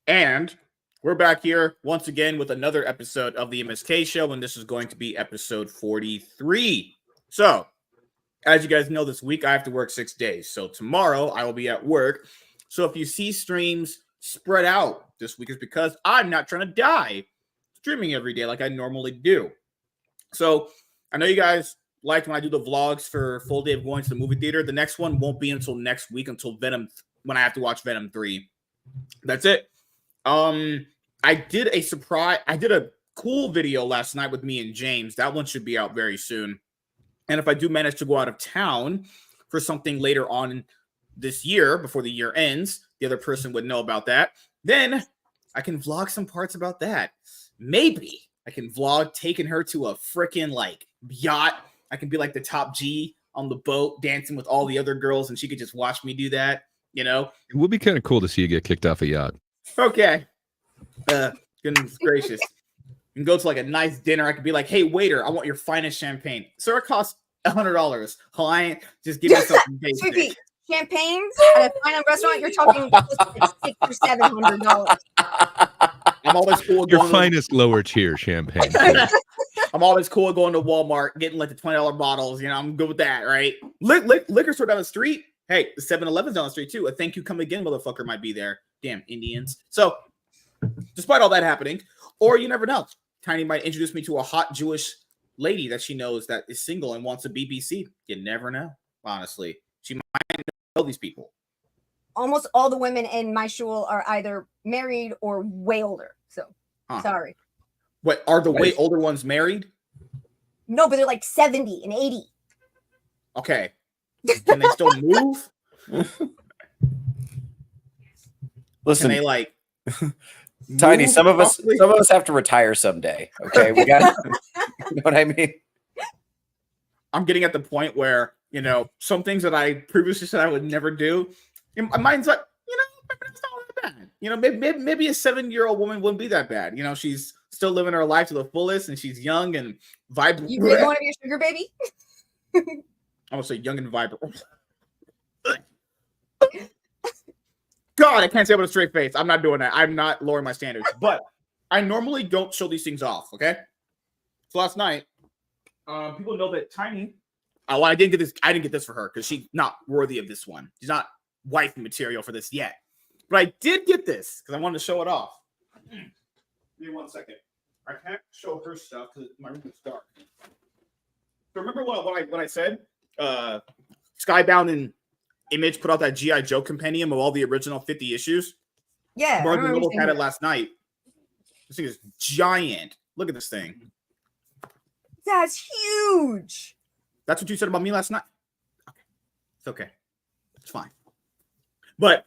And we're back here once again with another episode of the MSK show, and this is going to be episode 43. So, as you guys know, this week I have to work 6 days. So tomorrow I will be at work. So if you see streams spread out this week, is because I'm not trying to die streaming every day like I normally do. So I know you guys like when I do the vlogs for full day of going to the movie theater. The next one won't be until next week, until Venom, when I have to watch Venom 3. That's it. I did a cool video last night with me and James. That one should be out very soon. And if I do manage to go out of town for something later on this year, before the year ends, the other person would know about that. Then I can vlog some parts about that. Maybe I can vlog taking her to a freaking yacht. I can be like the top G on the boat dancing with all the other girls, and she could just watch me do that. It would be kind of cool to see you get kicked off a yacht. Okay. Goodness gracious. And go to a nice dinner. I could be like, hey, waiter, I want your finest champagne. Sir, it costs $100. Hawaiian, just give me something basic. Champagnes at a fine restaurant, you're talking like $600 or $700. I'm always cool. Your finest lower tier champagne. I'm always cool going to Walmart, getting the $20 bottles. I'm good with that, right? Liquor store down the street. Hey, the 7-Eleven's down the street too. A thank you, come again, motherfucker might be there. Damn Indians. So, despite all that happening, or you never know, Tiny might introduce me to a hot Jewish lady that she knows that is single and wants a BBC. You never know, honestly. She might know these people. Almost all the women in my shul are either married or way older. So, sorry. What, are the way older ones married? No, but they're like 70 and 80. Okay. Can they still move? Listen, can they Tiny, some of us have to retire someday. Okay, we got you know what I mean? I'm getting at the point where, some things that I previously said I would never do, my mind's like, maybe that's not that bad. Maybe a 7-year-old woman wouldn't be that bad. She's still living her life to the fullest, and she's young and vibrant. You really want to be a sugar baby? I want to say young and vibrant. God, I can't say it with a straight face. I'm not doing that. I'm not lowering my standards. But I normally don't show these things off, okay? So last night, people know that Tiny, I didn't get this for her because she's not worthy of this one. She's not wife material for this yet. But I did get this because I wanted to show it off. Give me 1 second. I can't show her stuff because my room is dark. So remember what I said? Skybound and Image put out that G.I. Joe compendium of all the original 50 issues. Yeah. Morgan Little had it last night. This thing is giant. Look at this thing. That's huge. That's what you said about me last night? Okay. It's okay. It's fine. But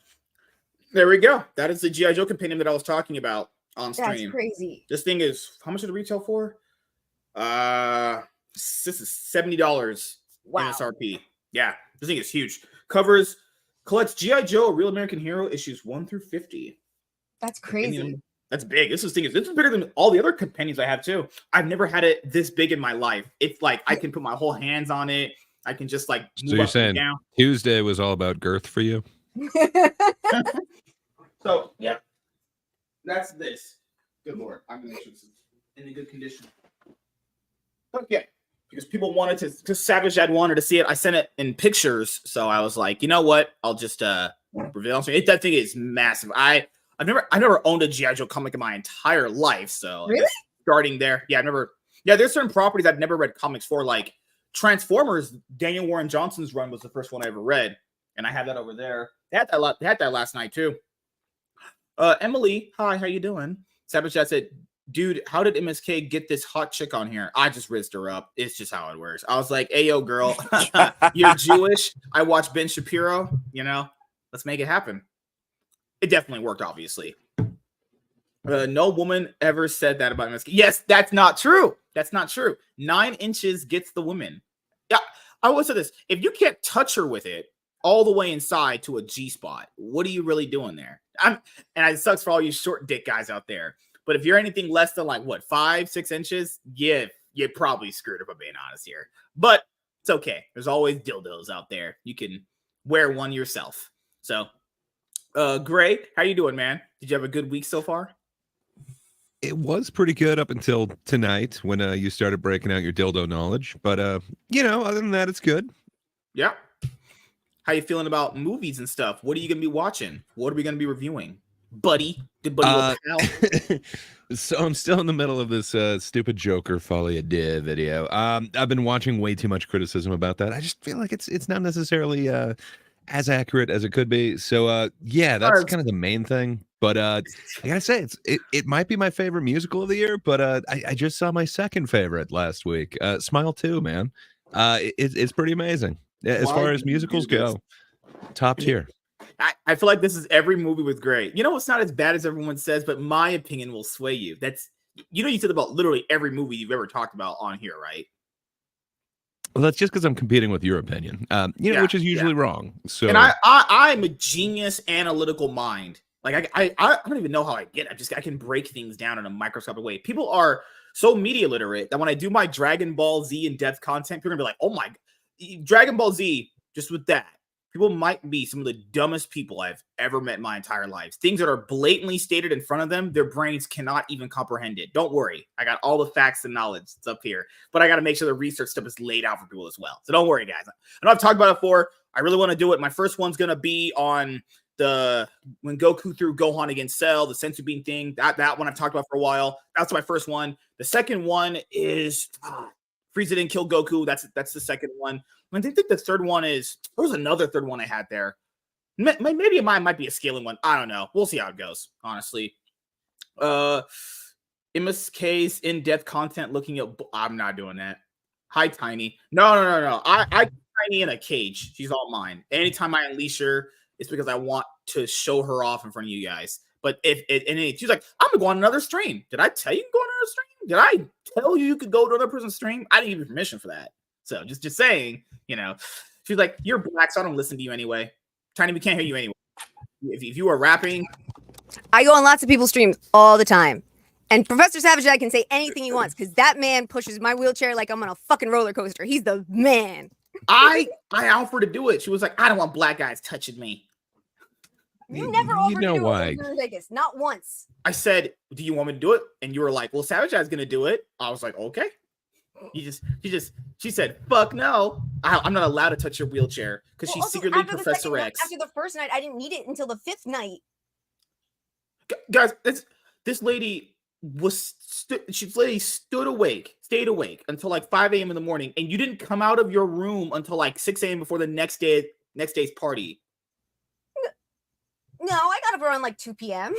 there we go. That is the G.I. Joe compendium that I was talking about on stream. That's crazy. This thing is, how much did it retail for? This is $70 wow. MSRP. Yeah, this thing is huge. Collects G.I. Joe, A Real American Hero, issues 1 through 50. That's crazy. That's big. This is bigger than all the other compendiums I have too. I've never had it this big in my life. It's like I can put my whole hands on it. I can just move so you're saying down. Tuesday was all about girth for you? So yeah, that's this. Good Lord, I'm gonna make sure this is in good condition. Okay. Because people wanted to Savage had wanted to see it. I sent it in pictures, so I was like, you know what? I'll just reveal it. That thing is massive. I never owned a G.I. Joe comic in my entire life, so really starting there, there's certain properties I've never read comics for, like Transformers. Daniel Warren Johnson's run was the first one I ever read, and I have that over there. They had that last night too. Emily, hi, how you doing? Savage Chat said, dude, how did MSK get this hot chick on here? I just rizzed her up. It's just how it works. I was like, hey, yo, girl, you're Jewish. I watch Ben Shapiro. Let's make it happen. It definitely worked, obviously. No woman ever said that about MSK. Yes, that's not true. That's not true. 9 inches gets the woman. Yeah, I always say this. If you can't touch her with it all the way inside to a G spot, what are you really doing there? And it sucks for all you short dick guys out there. But if you're anything less than 5-6 inches, you're probably screwed if I'm being honest here. But it's okay. There's always dildos out there. You can wear one yourself. So Gray, how you doing, man? Did you have a good week so far? It was pretty good up until tonight when you started breaking out your dildo knowledge. But other than that, it's good. Yeah. How you feeling about movies and stuff? What are you gonna be watching? What are we gonna be reviewing, buddy? Good buddy, old pal. So I'm still in the middle of this stupid Joker Folie à Deux video. I've been watching way too much criticism about that. I just feel like it's not necessarily as accurate as it could be. So yeah, that's kind of the main thing. But I gotta say, it might be my favorite musical of the year. But I just saw my second favorite last week. Smile 2, man. It's pretty amazing as far as musicals go. Top tier. I feel like this is every movie with Gray. You know, it's not as bad as everyone says, but my opinion will sway you. You said about literally every movie you've ever talked about on here, right? Well, that's just because I'm competing with your opinion, which is usually wrong. So, and I'm a genius analytical mind. Like I don't even know how I get it. I can break things down in a microscopic way. People are so media literate that when I do my Dragon Ball Z in-depth content, people are gonna be like, "Oh my, Dragon Ball Z!" Just with that, people might be some of the dumbest people I've ever met in my entire life. Things that are blatantly stated in front of them, their brains cannot even comprehend it. Don't worry, I got all the facts and knowledge. It's up here, but I got to make sure the research stuff is laid out for people as well. So don't worry, guys. I know I've talked about it before. I really want to do it. My first one's gonna be on when Goku threw Gohan against Cell, the sensu bean thing. That one I've talked about for a while. That's my first one. The second one is Frieza didn't kill Goku. That's the second one. I think the third one is there was another third one I had there. Maybe mine might be a scaling one. I don't know. We'll see how it goes. Honestly, MSK's in-depth content looking at. I'm not doing that. Hi, Tiny. No. I Tiny in a cage. She's all mine. Anytime I unleash her, it's because I want to show her off in front of you guys. But she's like, I'm gonna go on another stream. Did I tell you to go on another stream? Did I tell you could go to another person's stream? I didn't give you permission for that. So just saying, she's like, you're black, so I don't listen to you anyway. Tiny, we can't hear you anyway. If you are rapping, I go on lots of people's streams all the time. And Professor Savage I can say anything he wants because that man pushes my wheelchair like I'm on a fucking roller coaster. He's the man. I offered to do it. She was like, I don't want black guys touching me. You never offered to do why? it in Vegas, not once. I said, do you want me to do it? And you were like, well, Savage Eye's gonna do it. I was like, okay. She said, fuck no. I'm not allowed to touch your wheelchair because she's secretly Professor X. After the first night, I didn't need it until the fifth night. Guys, this lady stayed awake until like 5 a.m. in the morning, and you didn't come out of your room until like 6 a.m. before the next day's party. No, I got up around like 2 p.m.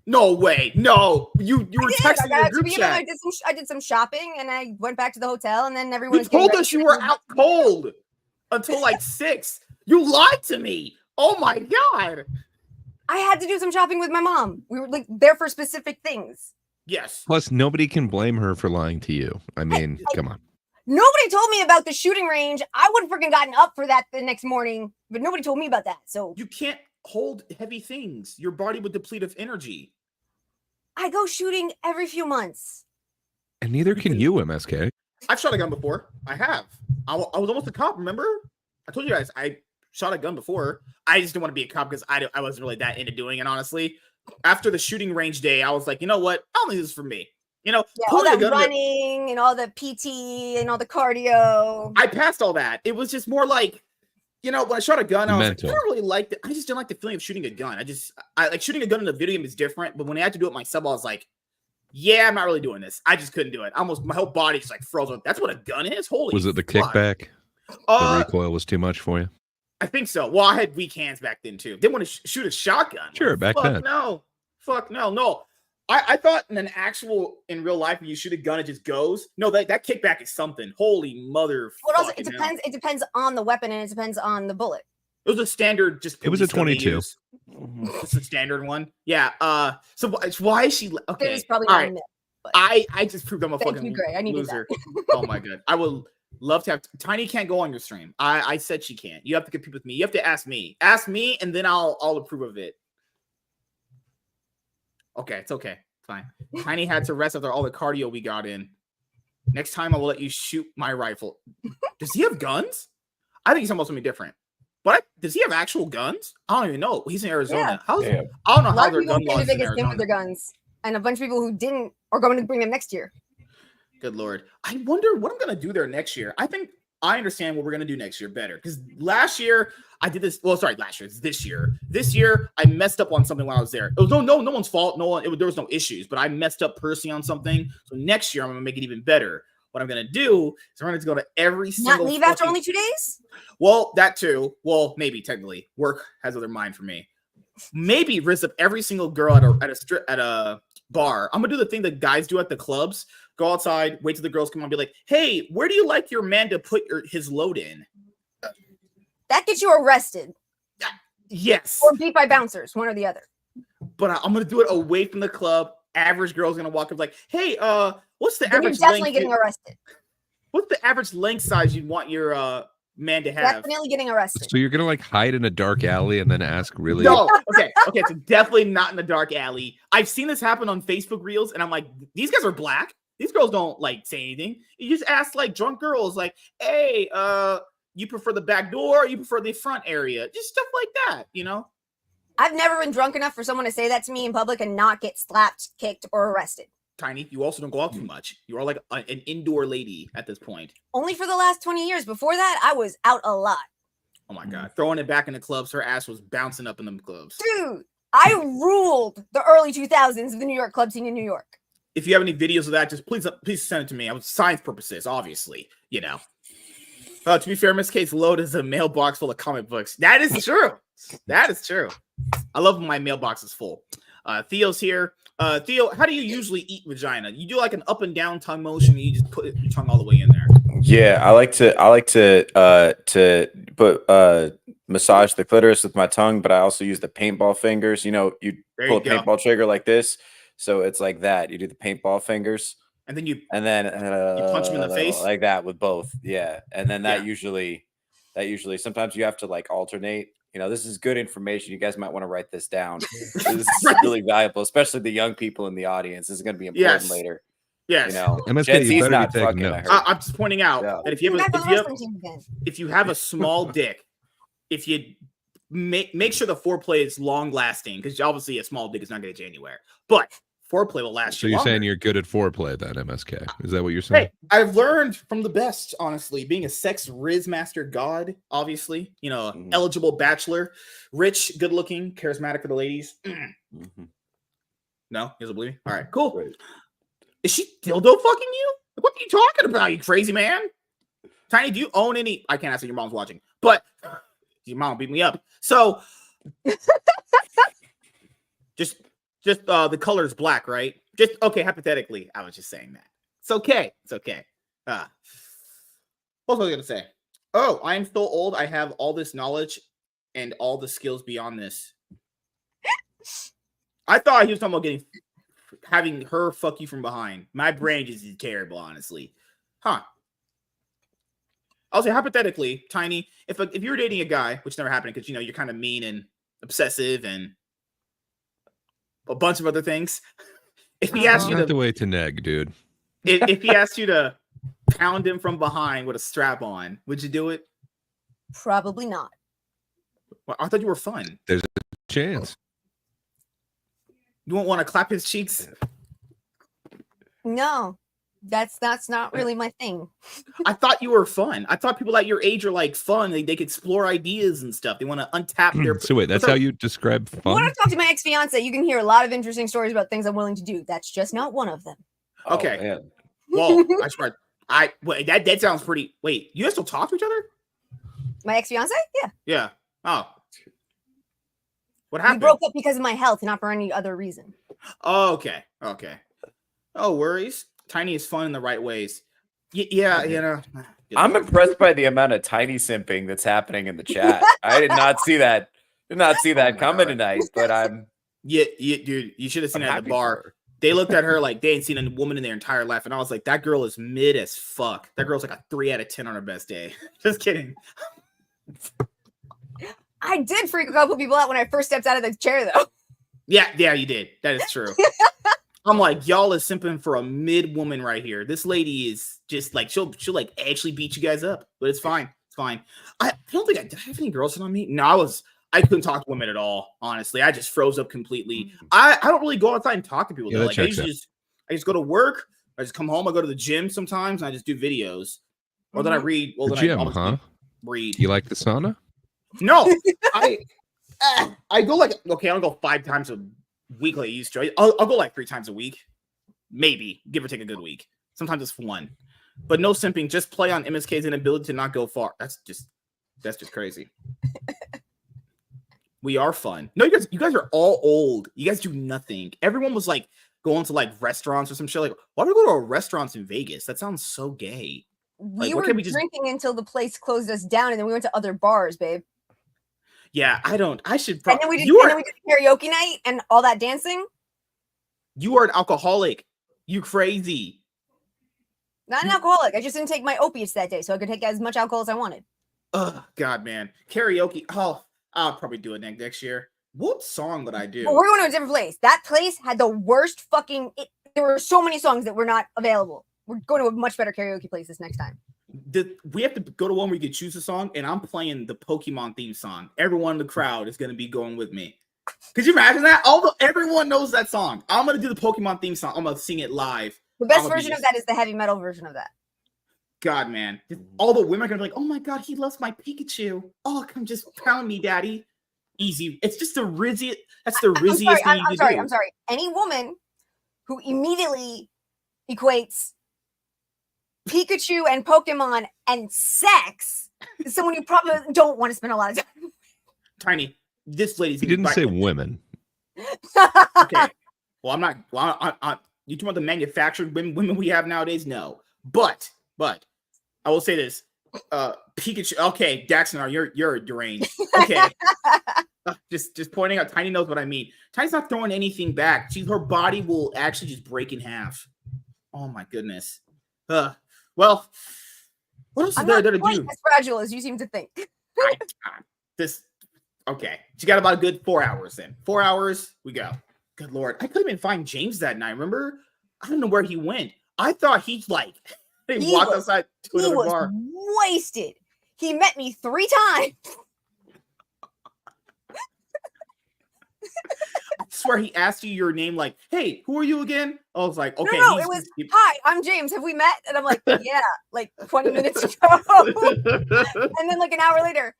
No way. No, you were texting your group chat. I did some shopping and I went back to the hotel and then everyone told us you were out cold until like 6. You lied to me. Oh my God. I had to do some shopping with my mom. We were like there for specific things. Yes. Plus, nobody can blame her for lying to you. I mean, come on. Nobody told me about the shooting range. I would have freaking gotten up for that the next morning, but nobody told me about that. So you can't hold heavy things. Your body would deplete of energy. I go shooting every few months. And neither can you, MSK. I've shot a gun before. I have. I was almost a cop, remember? I told you guys I shot a gun before. I just didn't want to be a cop because I wasn't really that into doing it, honestly. After the shooting range day, I was like, you know what? I don't think this is for me. All that running and all the PT and all the cardio. I passed all that. It was just more like, when I shot a gun, I was like, I don't really like it. I just didn't like the feeling of shooting a gun. I like shooting a gun in a video game is different, but when I had to do it myself, I was like, yeah, I'm not really doing this. I just couldn't do it. My whole body just like froze up. That's what a gun is. Holy Was it the fuck. kickback? The recoil was too much for you? I think so. Well, I had weak hands back then too. Didn't want to shoot a shotgun. Sure, back then. No. Fuck no. I thought in real life when you shoot a gun, it just goes. No, that kickback is something. Holy mother. Well, also, it depends. It depends on the weapon and it depends on the bullet. It was a standard. It was a 22. It's a standard one. Yeah. So why is she okay? It's probably all right. myth, I just proved I'm a fucking you, Gray. I needed loser. Oh my God. I would love to have Tiny can't go on your stream. I said she can't. You have to compete with me. You have to ask me. Ask me, and then I'll approve of it. Okay, it's okay. Fine. Tiny had to rest after all the cardio we got in. Next time I will let you shoot my rifle. Does he have guns? I think he's almost something different. But does he have actual guns? I don't even know. He's in Arizona. I don't know A how lot of their people gun came to laws in Vegas came with Arizona. their guns, and a bunch of people who didn't are going to bring them next year. Good Lord. I wonder what I'm going to do there next year. I think I understand what we're going to do next year better. Because last year, I did this. Well, sorry, last year. It's this year. This year, I messed up on something while I was there. It was no one's fault. There was no issues. But I messed up personally on something. So next year, I'm going to make it even better. What I'm going to do is I'm going to go to every single. Not leave after only 2 days? Well, that too. Well, maybe technically. Work has other mind for me. Maybe rizz up every single girl at a bar. I'm gonna do the thing that guys do at the clubs. Go outside, wait till the girls come on, be like, "Hey, where do you like your man to put his load in?" That gets you arrested. Yes. Or beat by bouncers, one or the other. But I'm gonna do it away from the club. Average girl's gonna walk up like, "Hey, what's the Then you're average definitely length? getting arrested. What's the average length size you'd want your man to have?" Definitely getting arrested. So you're gonna like hide in a dark alley and then ask really? No, okay, so definitely not in the dark alley. I've seen this happen on Facebook Reels, and I'm like, these guys are black. These girls don't like say anything. You just ask like drunk girls, like, "Hey, you prefer the back door? Or you prefer the front area?" Just stuff like that, you know. I've never been drunk enough for someone to say that to me in public and not get slapped, kicked, or arrested. Tiny, you also don't go out too much. You are like an indoor lady at this point. Only for the last 20 years. Before that, I was out a lot. Oh my God. Throwing it back in the clubs, her ass was bouncing up in them clubs. Dude, I ruled the early 2000s of the New York club scene in New York. If you have any videos of that, just please send it to me. I was science purposes, obviously, you know. To be fair, MSK's load is a mailbox full of comic books. That is true. That is true. I love when my mailbox is full. Theo's here. Theo, how do you usually eat vagina? You do like an up and down tongue motion, and you just put your tongue all the way in there. Yeah, I like to put massage the clitoris with my tongue, but I also use the paintball fingers. You know, you pull a paintball trigger like this, so it's like that. You do the paintball fingers, and then you punch him in the face like that with both. Yeah, and then that usually sometimes you have to like alternate. You know, this is good information. You guys might want to write this down. This is really valuable, especially the young people in the audience. This is going to be important later. Yes. You know, MSK, Gen you Z's better not be taking fucking. notes. I'm just pointing out that if you have a small dick, if you make sure the foreplay is long lasting, because obviously a small dick is not going to get you anywhere. But foreplay will last So you you're longer. saying you're good at foreplay then, MSK? Is that what you're saying? Hey, I've learned from the best, honestly. Being a sex riz master god, obviously, you know, eligible bachelor, rich, good looking, charismatic for the ladies. No, he doesn't believe me. All right, cool. Right. Is she dildo fucking you? What are you talking about, you crazy man? Tiny, do you own any? I can't ask if your mom's watching, but your mom beat me up. So just the color is black, right? Just okay. Hypothetically, I was just saying that. It's okay. It's okay. What was I gonna say? Oh, I am so old. I have all this knowledge and all the skills beyond this. I thought he was talking about having her fuck you from behind. My brain just is terrible, honestly. Huh. I'll say hypothetically, Tiny, if you were dating a guy, which never happened because, you know, you're kind of mean and obsessive and a bunch of other things. If he asked you not the way to neg, dude. If he asked you to pound him from behind with a strap on, would you do it? Probably not. Well, I thought you were fun. There's a chance. You won't want to clap his cheeks? No, that's not really my thing. I thought you were fun. I thought people at your age are like fun. They could explore ideas and stuff. They want to untap their. So wait, that's how you describe fun? When I talk to my ex-fiance, you can hear a lot of interesting stories about things I'm willing to do. That's just not one of them. Okay. Well, I swear. Wait, that sounds pretty. Wait, you guys still talk to each other? My ex-fiance? Yeah. Yeah. Oh. What happened? We broke up because of my health, not for any other reason. Oh, okay. Okay. No worries. Tiny is fun in the right ways. Yeah, you know. I'm impressed by the amount of tiny simping that's happening in the chat. I did not see that. Did not see that coming tonight, but I'm. Yeah, dude, you should have seen it at the bar. They looked at her like they ain't seen a woman in their entire life, and I was like, that girl is mid as fuck. That girl's like a 3 out of 10 on her best day. Just kidding. I did freak a couple people out when I first stepped out of the chair, though. Yeah, you did. That is true. I'm like, y'all is simping for a mid woman right here. This lady is just like she'll like actually beat you guys up, but it's fine. fine. I don't think did I have any girls on me. No, I couldn't talk to women at all. Honestly, I just froze up completely. I don't really go outside and talk to people. Though. Like I just go to work. I just come home. I go to the gym sometimes, and I just do videos. Or then I read. Well, the then gym, read. You like the sauna? No, I go like okay. I don't go 5 times a week like I used to. I'll go like 3 times a week, maybe give or take a good week. Sometimes it's 1, but no simping. Just play on MSK's inability to not go far. That's just crazy. We are fun. No, you guys are all old. You guys do nothing. Everyone was like going to like restaurants or some shit. Like, why do we go to restaurants in Vegas? That sounds so gay. We were drinking until the place closed us down, and then we went to other bars, babe. Yeah, I should. And then we did karaoke night and all that dancing. You are an alcoholic. You crazy. Not an alcoholic. I just didn't take my opiates that day, so I could take as much alcohol as I wanted. Oh God, man, karaoke. Oh, I'll probably do it next year. What song would I do? Well, we're going to a different place. That place had the worst fucking. There were so many songs that were not available. We're going to a much better karaoke place this next time. We have to go to one where you can choose a song, and I'm playing the Pokemon theme song. Everyone in the crowd is going to be going with me. Could you imagine that? Everyone knows that song. I'm going to do the Pokemon theme song. I'm going to sing it live. The best version of that is the heavy metal version of that. God, man. All the women are going to be like, oh my God, he loves my Pikachu. Oh, come just pound me, daddy. Easy. It's just the rizzy. That's the rizziest thing you can do. I'm sorry. Any woman who immediately equates Pikachu and Pokemon and sex is someone you probably don't want to spend a lot of time. Tiny, this lady's. He didn't say women. Okay. Well, I'm not. Well, you talking about the manufactured women we have nowadays? No. But I will say this. Pikachu. Okay, Daxonar, you're deranged. Okay. Just pointing out. Tiny knows what I mean. Tiny's not throwing anything back. Her body will actually just break in half. Oh my goodness. Well, what else is there to do? As fragile as you seem to think. Okay. She got about a good 4 hours then. 4 hours, we go. Good Lord. I couldn't even find James that night. Remember? I don't know where he went. I thought he walked outside to another bar. He was wasted. He met me 3 times. I swear he asked you your name like, hey, who are you again? I was like, okay. No, it was, hi, I'm James. Have we met? And I'm like, yeah, like 20 minutes ago. And then like an hour later,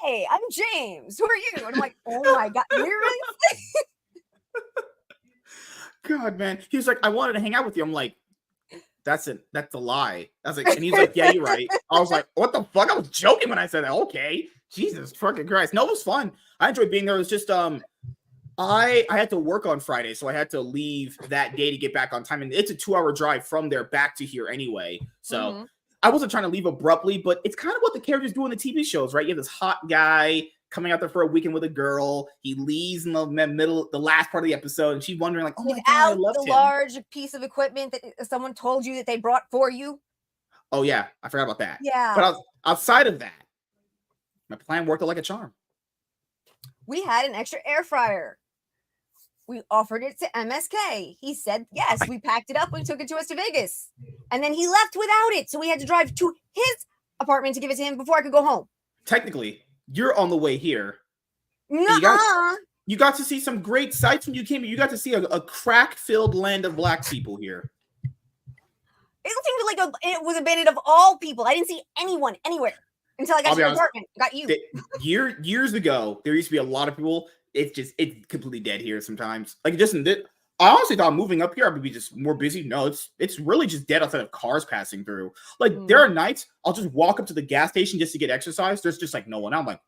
hey, I'm James. Who are you? And I'm like, oh my God, really? God, man. He was like, I wanted to hang out with you. I'm like, that's a lie. I was like, and he's like, yeah, you're right. I was like, what the fuck? I was joking when I said that. Okay. Jesus fucking Christ. No, it was fun. I enjoyed being there. It was just I had to work on Friday, so I had to leave that day to get back on time. And it's a 2-hour drive from there back to here anyway. So I wasn't trying to leave abruptly, but it's kind of what the characters do in the TV shows, right? You have this hot guy coming out there for a weekend with a girl. He leaves in the middle, the last part of the episode, and she's wondering, like, oh my God, I loved him. Large piece of equipment that someone told you that they brought for you. Oh, yeah. I forgot about that. Yeah. But outside of that, my plan worked like a charm. We had an extra air fryer. We offered it to MSK. He said yes. We packed it up. We took it to us to Vegas. And then he left without it. So we had to drive to his apartment to give it to him before I could go home. Technically, you're on the way here. Nuh-uh. You got to see some great sights when you came here. You got to see a crack-filled land of black people here. It seemed like it was abandoned of all people. I didn't see anyone anywhere until I got to the apartment. Got you. Years ago, there used to be a lot of people. It's completely dead here sometimes. Like I honestly thought moving up here I would be just more busy. No, it's really just dead outside of cars passing through. Like there are nights I'll just walk up to the gas station just to get exercise. There's just like no one. I'm like,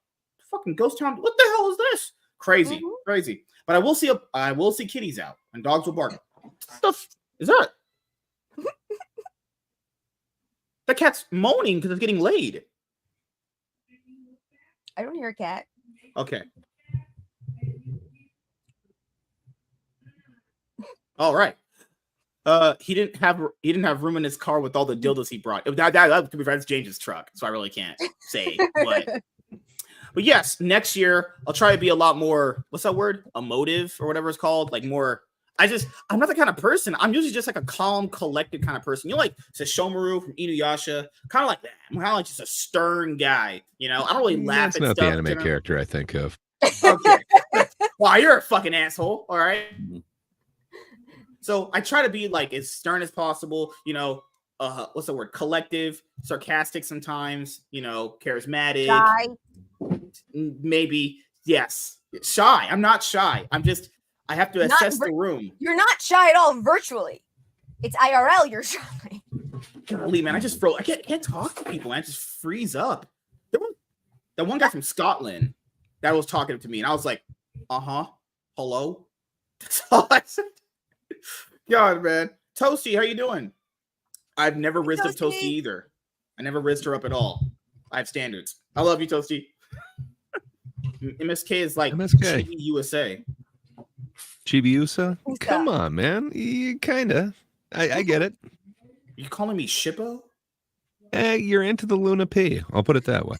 fucking ghost town. What the hell is this? Crazy. But I will see kitties out and dogs will bark. What the is that? The cat's moaning because it's getting laid. I don't hear a cat. Okay. All right. He didn't have room in his car with all the dildos he brought. That to be fair, that's James's truck, so I really can't say. But yes, next year I'll try to be a lot more. What's that word? Emotive or whatever it's called. Like more. I'm not the kind of person. I'm usually just like a calm, collected kind of person. You know, like Sesshomaru from Inuyasha, kind of like that. I'm kind of like just a stern guy. You know, I don't really laugh That's at not stuff. the anime character I think of. Okay. Wow, you're a fucking asshole. All right. So I try to be like as stern as possible. You know, what's the word? Collective, sarcastic sometimes. You know, charismatic. Shy. Maybe yes. Shy. I'm not shy. I have to assess the room. You're not shy at all virtually. It's IRL, you're shy. Golly, man, I can't talk to people, man. I just freeze up. That one guy from Scotland that was talking to me, and I was like, hello? That's all I said. God, man. Toasty, how you doing? I've never rizzed up Toasty either. I never rizzed her up at all. I have standards. I love you, Toasty. MSK is like MSK. USA. Chibiusa? Come on, man. You kinda. I get it. You calling me Shippo? You're into the Luna P. I'll put it that way.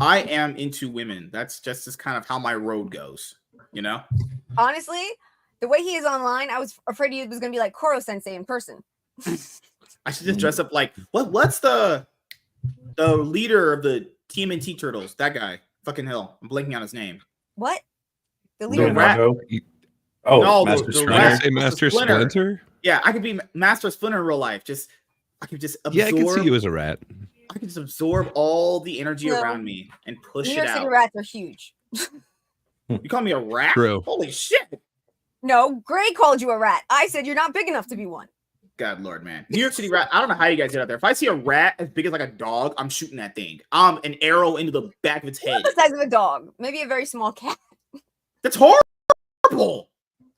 I am into women. That's just kind of how my road goes, you know? Honestly, the way he is online, I was afraid he was going to be like Koro Sensei in person. I should just dress up like, what's the leader of the TMNT Turtles? That guy. Fucking hell. I'm blanking on his name. What? The leader of rat. Oh, no, Master the Splinter. rat. Say Master Splinter? Yeah, I could be Master Splinter in real life. I could just absorb. Yeah, I can see you as a rat. I can just absorb all the energy around me and push New it York out. City rats are huge. You call me a rat? True. Holy shit. No, Gray called you a rat. I said you're not big enough to be one. God Lord, man. New York City rat. I don't know how you guys get out there. If I see a rat as big as like a dog, I'm shooting that thing. An arrow into the back of its head. Not the size of a dog. Maybe a very small cat. That's horrible.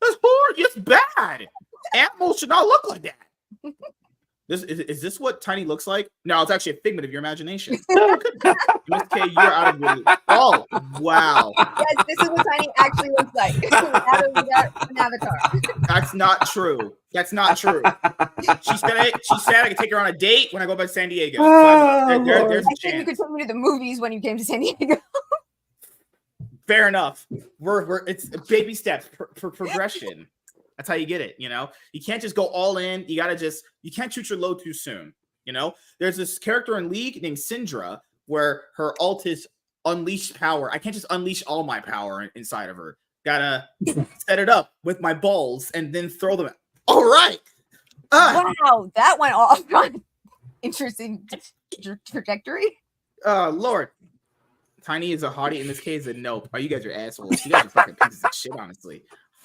That's horrible. It's bad. Animals should not look like that. Is this what Tiny looks like? No, it's actually a figment of your imagination. MSK, you're out of your. Oh, wow. Yes, this is what Tiny actually looks like. Without an avatar. That's not true. That's not true. She said I could take her on a date when I go back to San Diego. So there's a I said you could take me to the movies when you came to San Diego. Fair enough. It's baby steps for progression. That's how you get it, you know? You can't just go all in. You can't shoot your load too soon, you know? There's this character in League named Syndra where her ult is unleash power. I can't just unleash all my power inside of her. Gotta set it up with my balls and then throw them. All right. Wow, that went off on interesting trajectory. Lord. Tiny is a hottie, and this case is a nope. Oh, you guys are assholes. You guys are fucking pieces of shit, honestly.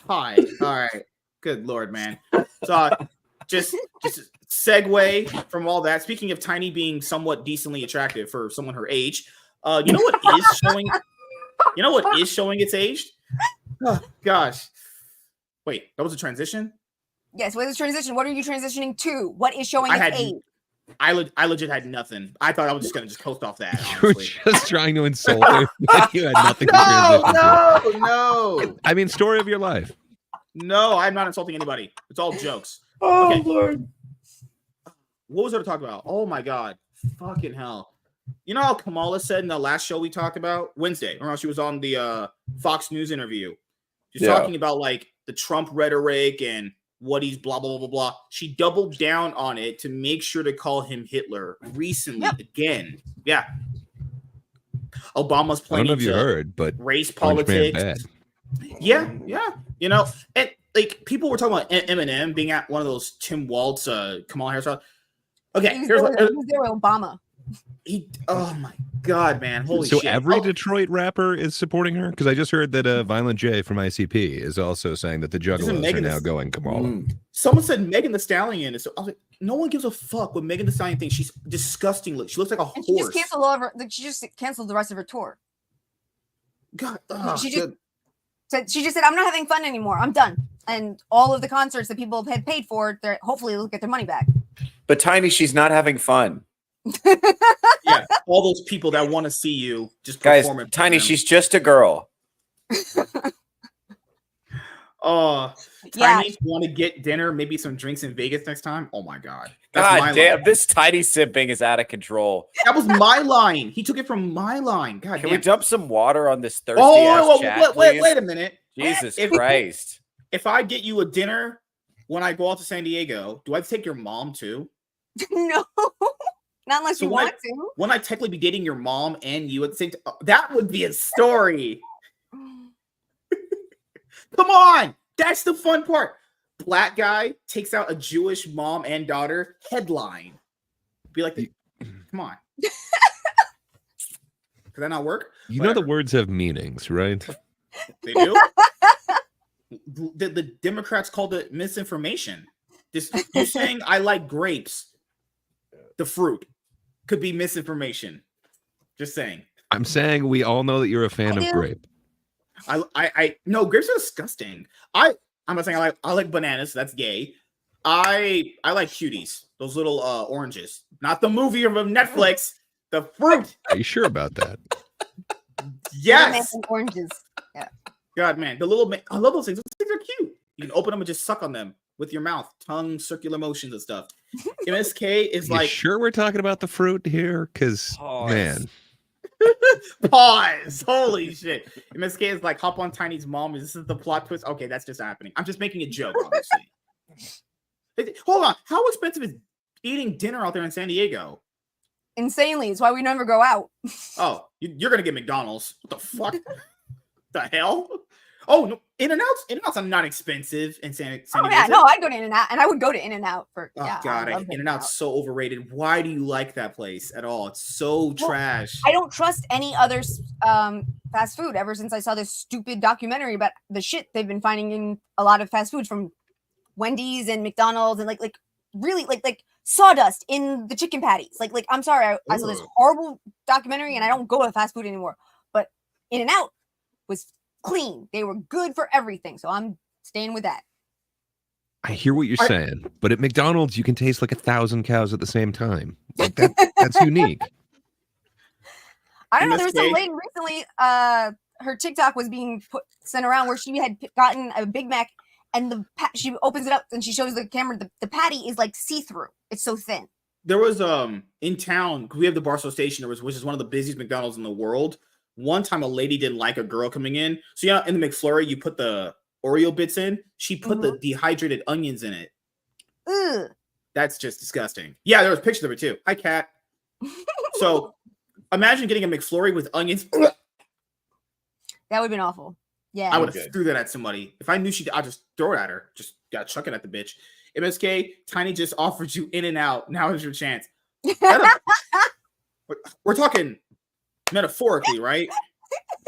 Hi. All right. Good Lord, man. So just segue from all that. Speaking of Tiny being somewhat decently attractive for someone her age, you know what is showing? You know what is showing its age? Oh, gosh. Wait, that was a transition? Yes, what is transition? What are you transitioning to? What is showing its age? I legit had nothing. I thought I was just gonna coast off that. You were just trying to insult her. You had nothing to transition. No. I mean, story of your life. No, I'm not insulting anybody. It's all jokes. Oh, okay. Lord. What was there to talk about? Oh my God. Fucking hell. You know how Kamala said in the last show we talked about? Wednesday. Remember how she was on the Fox News interview? She's talking about like the Trump rhetoric and what he's blah, blah, blah, blah, blah. She doubled down on it to make sure to call him Hitler recently again. Yeah. Obama's playing. I don't know if you heard, but race politics. Yeah. You know, and like people were talking about Eminem being at one of those Tim Waltz, Kamala Harris. Okay, here's what Obama. Oh my God, man! Holy shit! So shit. every Detroit rapper is supporting her because I just heard that Violent J from ICP is also saying that the Juggalos are now going Kamala. Someone said Megan Thee Stallion, so I was like, no one gives a fuck what Megan Thee Stallion thinks. She's disgusting. She looks like a horse. She just canceled all of her. She just canceled the rest of her tour. God, she just said, "I'm not having fun anymore. I'm done." And all of the concerts that people had paid for, hopefully they'll get their money back. But Tiny, she's not having fun. Yeah, all those people that want to see you just guys. Perform it. Tiny, she's just a girl. Tiny, want to get dinner, maybe some drinks in Vegas next time? Oh my God. God damn, this Tiny sipping is out of control. That was my line. He took it from my line. God Can damn. we dump some water on this thirsty ass chat, wait a minute. Jesus Christ. if I get you a dinner when I go out to San Diego, do I take your mom too? No, not unless So you want to. Wouldn't I technically be dating your mom and you at the same time? That would be a story. Come on, that's the fun part. Black guy takes out a Jewish mom and daughter. Headline. Be like, come on. Could that not work? You know the words have meanings, right? They do. The Democrats called it misinformation. You're saying I like grapes. The fruit could be misinformation. Just saying. I'm saying we all know that you're a fan of grape. I no, grapes are disgusting. I'm not saying I like bananas. That's gay. I like cuties. Those little oranges. Not the movie from Netflix. The fruit. Are you sure about that? Yes. Oranges. Yeah. God, man, I love those things. Those things are cute. You can open them and just suck on them with your mouth, tongue, circular motions and stuff. MSK is You like, sure we're talking about the fruit here? Because man, pause. Holy shit. MSK is like, hop on Tiny's mom. This is the plot twist. Okay, that's just happening. I'm just making a joke, obviously. Hold on. How expensive is eating dinner out there in San Diego? Insanely. It's why we never go out. Oh, you're gonna get McDonald's. What the fuck? The hell? Oh no, In-N-Out's not expensive in San Diego. Oh yeah, no, I'd go to In-N-Out, and I would go to In-N-Out for. Oh yeah, god, In-N-Out's so overrated. Why do you like that place at all? It's so trash. I don't trust any other fast food ever since I saw this stupid documentary about the shit they've been finding in a lot of fast foods from Wendy's and McDonald's and like really like sawdust in the chicken patties. Like I'm sorry, I saw this horrible documentary and I don't go to fast food anymore. But In-N-Out was clean. They were good for everything. So I'm staying with that. I hear what you're saying, but at McDonald's you can taste like 1,000 cows at the same time. Like that's unique. I don't know. There was some lady recently. Her TikTok was being sent around where she had gotten a Big Mac, and she opens it up and she shows the camera. The patty is like see-through. It's so thin. There was in town. We have the Barstow Station, which is one of the busiest McDonald's in the world. One time, a lady didn't like a girl coming in. So yeah, in the McFlurry, you put the Oreo bits in. She put the dehydrated onions in it. Ugh. That's just disgusting. Yeah, there was pictures of it too. Hi, cat. So imagine getting a McFlurry with onions. That would have been awful. Yeah, I would have threw that at somebody. If I knew I'd just throw it at her. Just got chuck it at the bitch. MSK, Tiny just offered you In-N-Out. Now is your chance. We're talking metaphorically, right?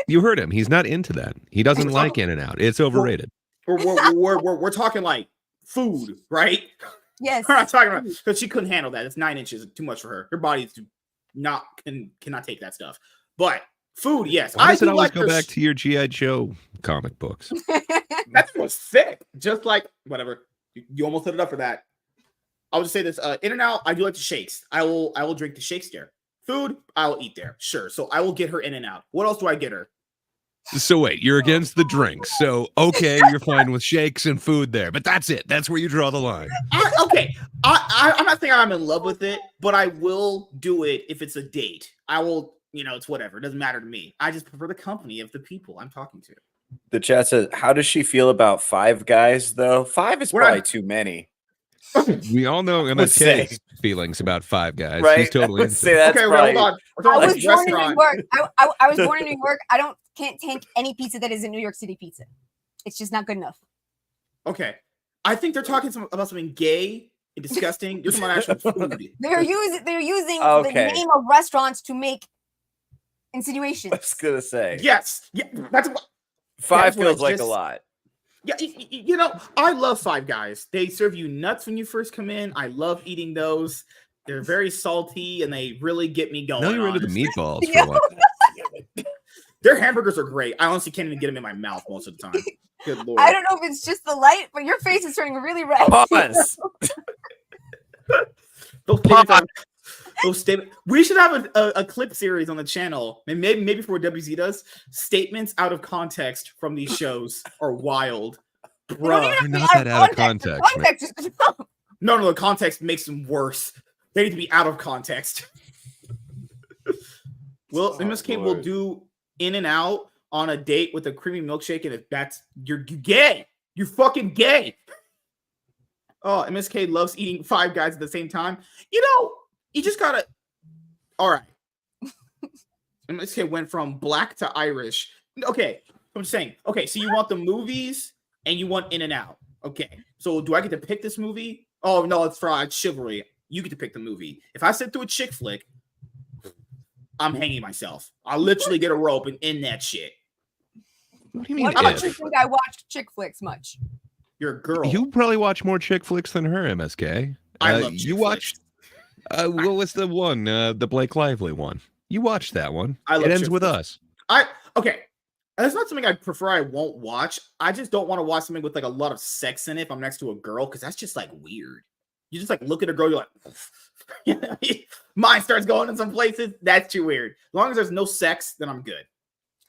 You heard him. He's not into that. He doesn't like In-N-Out. It's overrated. We're talking like food, right? Yes. We're not talking about because she couldn't handle that. It's 9 inches, too much for her. Her body cannot take that stuff. But food, yes. Why does it always go back to your G.I. Joe comic books? That was sick. Just like whatever. You almost hit it up for that. I'll just say this: In-N-Out, I do like the shakes. I will drink the shakes there. Food, I will eat there. Sure. So I will get her In-N-Out. What else do I get her? So wait, you're against the drinks. So okay, you're fine with shakes and food there, but that's it. That's where you draw the line. Okay. I'm not saying I'm in love with it, but I will do it if it's a date. I will, it's whatever. It doesn't matter to me. I just prefer the company of the people I'm talking to. The chat says, how does she feel about Five Guys, though? Five is probably too many. We all know MSK's feelings about Five Guys. Right? He's totally okay, hold on. I was born in New York. I was born in New York. Can't take any pizza that isn't New York City pizza. It's just not good enough. Okay. I think they're talking about something gay and disgusting. You're talking about actual food. They're using the name of restaurants to make insinuations. I was gonna say. Yes. Yeah, that's what Five feels like a lot. Yeah, I love Five Guys. They serve you nuts when you first come in. I love eating those. They're very salty and they really get me going. Now you're into the meatballs Yeah. for one. Their hamburgers are great. I honestly can't even get them in my mouth most of the time. Good lord. I don't know if it's just the light, but your face is turning really red. Pause. Those statements. We should have a clip series on the channel, and maybe for what WZ does. Statements out of context from these shows are wild, bro. You're not that out of context. No, the context makes them worse. They need to be out of context. Well, MSK will do In-N-Out on a date with a creamy milkshake, and if you're gay. You're fucking gay. Oh, MSK loves eating Five Guys at the same time. You just gotta. All right. MSK went from black to Irish. Okay, I'm saying. Okay, so you want the movies and you want In-N-Out. Okay, so do I get to pick this movie? Oh no, it's Chivalry. You get to pick the movie. If I sit through a chick flick, I'm hanging myself. I'll literally get a rope and end that shit. What do you mean? What makes you think I watch chick flicks much? You're a girl. You probably watch more chick flicks than her, MSK. I love chick you watched. What was the one? The Blake Lively one. You watched that one. It ends with us. Okay. That's not something I prefer. I won't watch. I just don't want to watch something with like a lot of sex in it if I'm next to a girl, because that's just like weird. You just like look at a girl, you're like, mine starts going in some places. That's too weird. As long as there's no sex, then I'm good.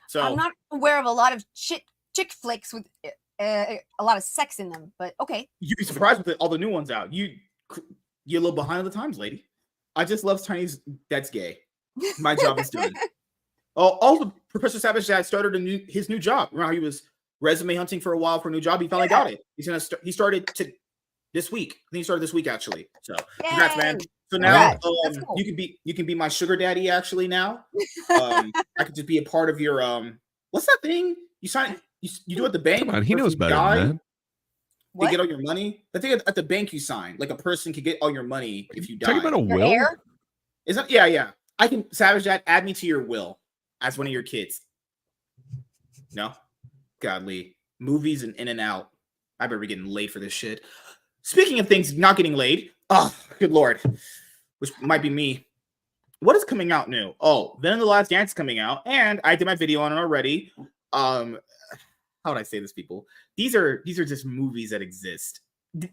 So I'm not aware of a lot of chick flicks with a lot of sex in them, but okay. You'd be surprised with all the new ones out. You're a little behind on the times, lady. I just love Chinese. That's gay. My job is done. Oh, also, Professor Savage Dad started his new job. Remember how he was resume hunting for a while for a new job? He finally got it. He started this week. I think he started this week actually. So congrats, man. So now cool. you can be my sugar daddy actually now. I could just be a part of your what's that thing you sign? You do at the bank. Come on, he knows better than that. They get all your money. I think at the bank you sign, like a person could get all your money if you die. Talking about a will? Is that yeah? I can Savage Dad, add me to your will as one of your kids. No, godly movies and In-N-Out. I better be getting laid for this shit. Speaking of things not getting laid, oh good lord, which might be me. What is coming out new? Oh, Venom: The Last Dance is coming out, and I did my video on it already. How would I say this, people? These are just movies that exist.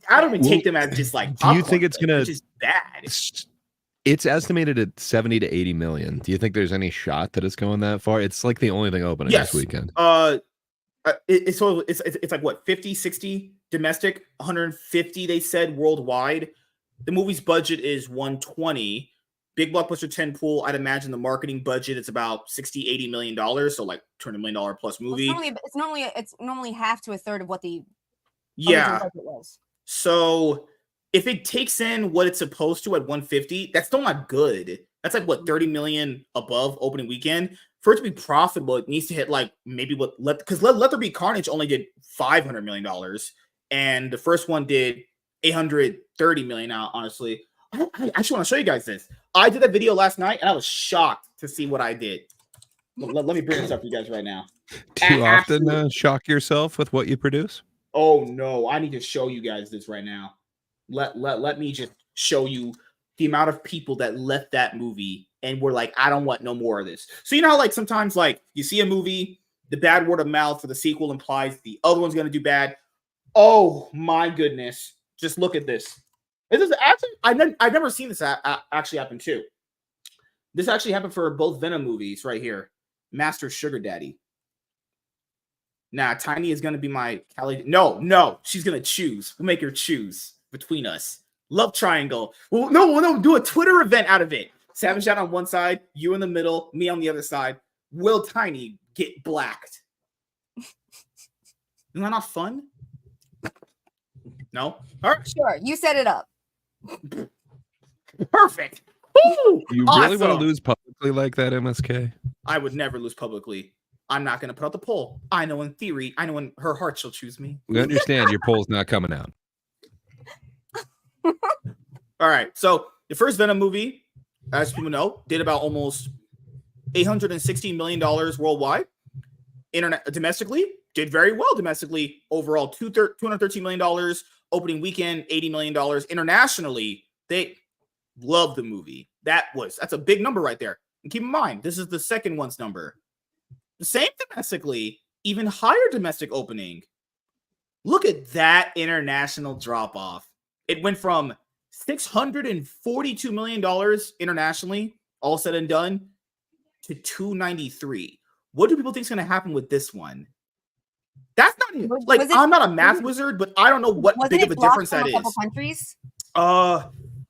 I don't even take them as just like. Do you think it's gonna? Which is bad. It's estimated at 70 to 80 million. Do you think there's any shot that it's going that far? It's like the only thing opening this weekend. It's like what 50, 60 domestic, 150 they said worldwide. The movie's budget is 120. Big blockbuster 10 pool. I'd imagine the marketing budget is about $60-80 million. So like $200 million plus movie. It's normally half to a third of what the budget was. So if it takes in what it's supposed to at 150, that's still not good. That's like what 30 million above opening weekend. For it to be profitable, it needs to hit like maybe because Let There Be Carnage only did $500 million, and the first one did $830 million. Now, honestly, I actually want to show you guys this. I did that video last night, and I was shocked to see what I did. Let me bring this up for you guys right now. Do you often shock yourself with what you produce? Oh no, I need to show you guys this right now. Let me just show you the amount of people that left that movie and were like, I don't want no more of this. So you know how like sometimes like you see a movie, the bad word of mouth for the sequel implies the other one's gonna do bad. Oh my goodness. Just look at this. This is actually I've never seen this actually happen too. This actually happened for both Venom movies right here. Master Sugar Daddy. Nah, Tiny is gonna be my Callie. No, she's gonna choose. We'll make her choose between us. Love triangle. Well, no, do a Twitter event out of it. Savage Dad on one side, you in the middle, me on the other side. Will Tiny get blacked? Isn't that not fun? No? All right. Sure, you set it up. Perfect. Ooh, you really want to lose publicly like that, MSK? I would never lose publicly. I'm not going to put out the poll. I know in theory, I know in her heart she'll choose me. We understand your poll's not coming out. All right. So the first Venom movie, as people know, did about almost $860 million worldwide. Domestically, did very well domestically. Overall, $213 million. Opening weekend, $80 million. Internationally, they love the movie. That's a big number right there. And keep in mind, this is the second one's number. The same domestically, even higher domestic opening. Look at that international drop off. It went from $642 million internationally, all said and done, to $293. What do people think is going to happen with this one? That's not even, like, I'm not a math wizard, but I don't know what big of a difference that is. Countries? I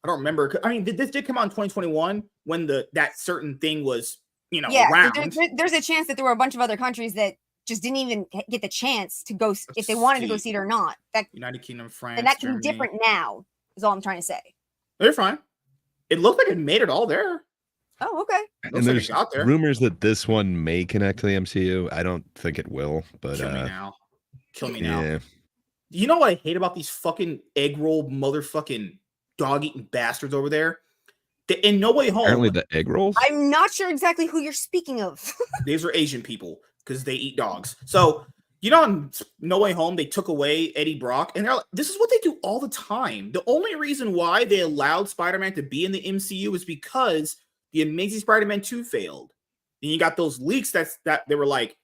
don't remember. I mean, this did come out in 2021 when that certain thing was, around. There's a chance that there were a bunch of other countries that just didn't even get the chance to go if they wanted to go see it or not. That United Kingdom, France, and that can Germany. be different now. Is all I'm trying to say. They're fine. It looked like it made it all there. Oh, okay. And there's rumors that this one may connect to the MCU. I don't think it will, but kill me now. Kill me yeah. now. You know what I hate about these fucking egg roll motherfucking dog eating bastards over there? In No Way Home. Apparently the egg rolls. I'm not sure exactly who you're speaking of. These are Asian people because they eat dogs. So you know, in No Way Home, they took away Eddie Brock, and they're like, this is what they do all the time. The only reason why they allowed Spider-Man to be in the MCU is because the Amazing Spider-Man 2 failed. And you got those leaks that they were like,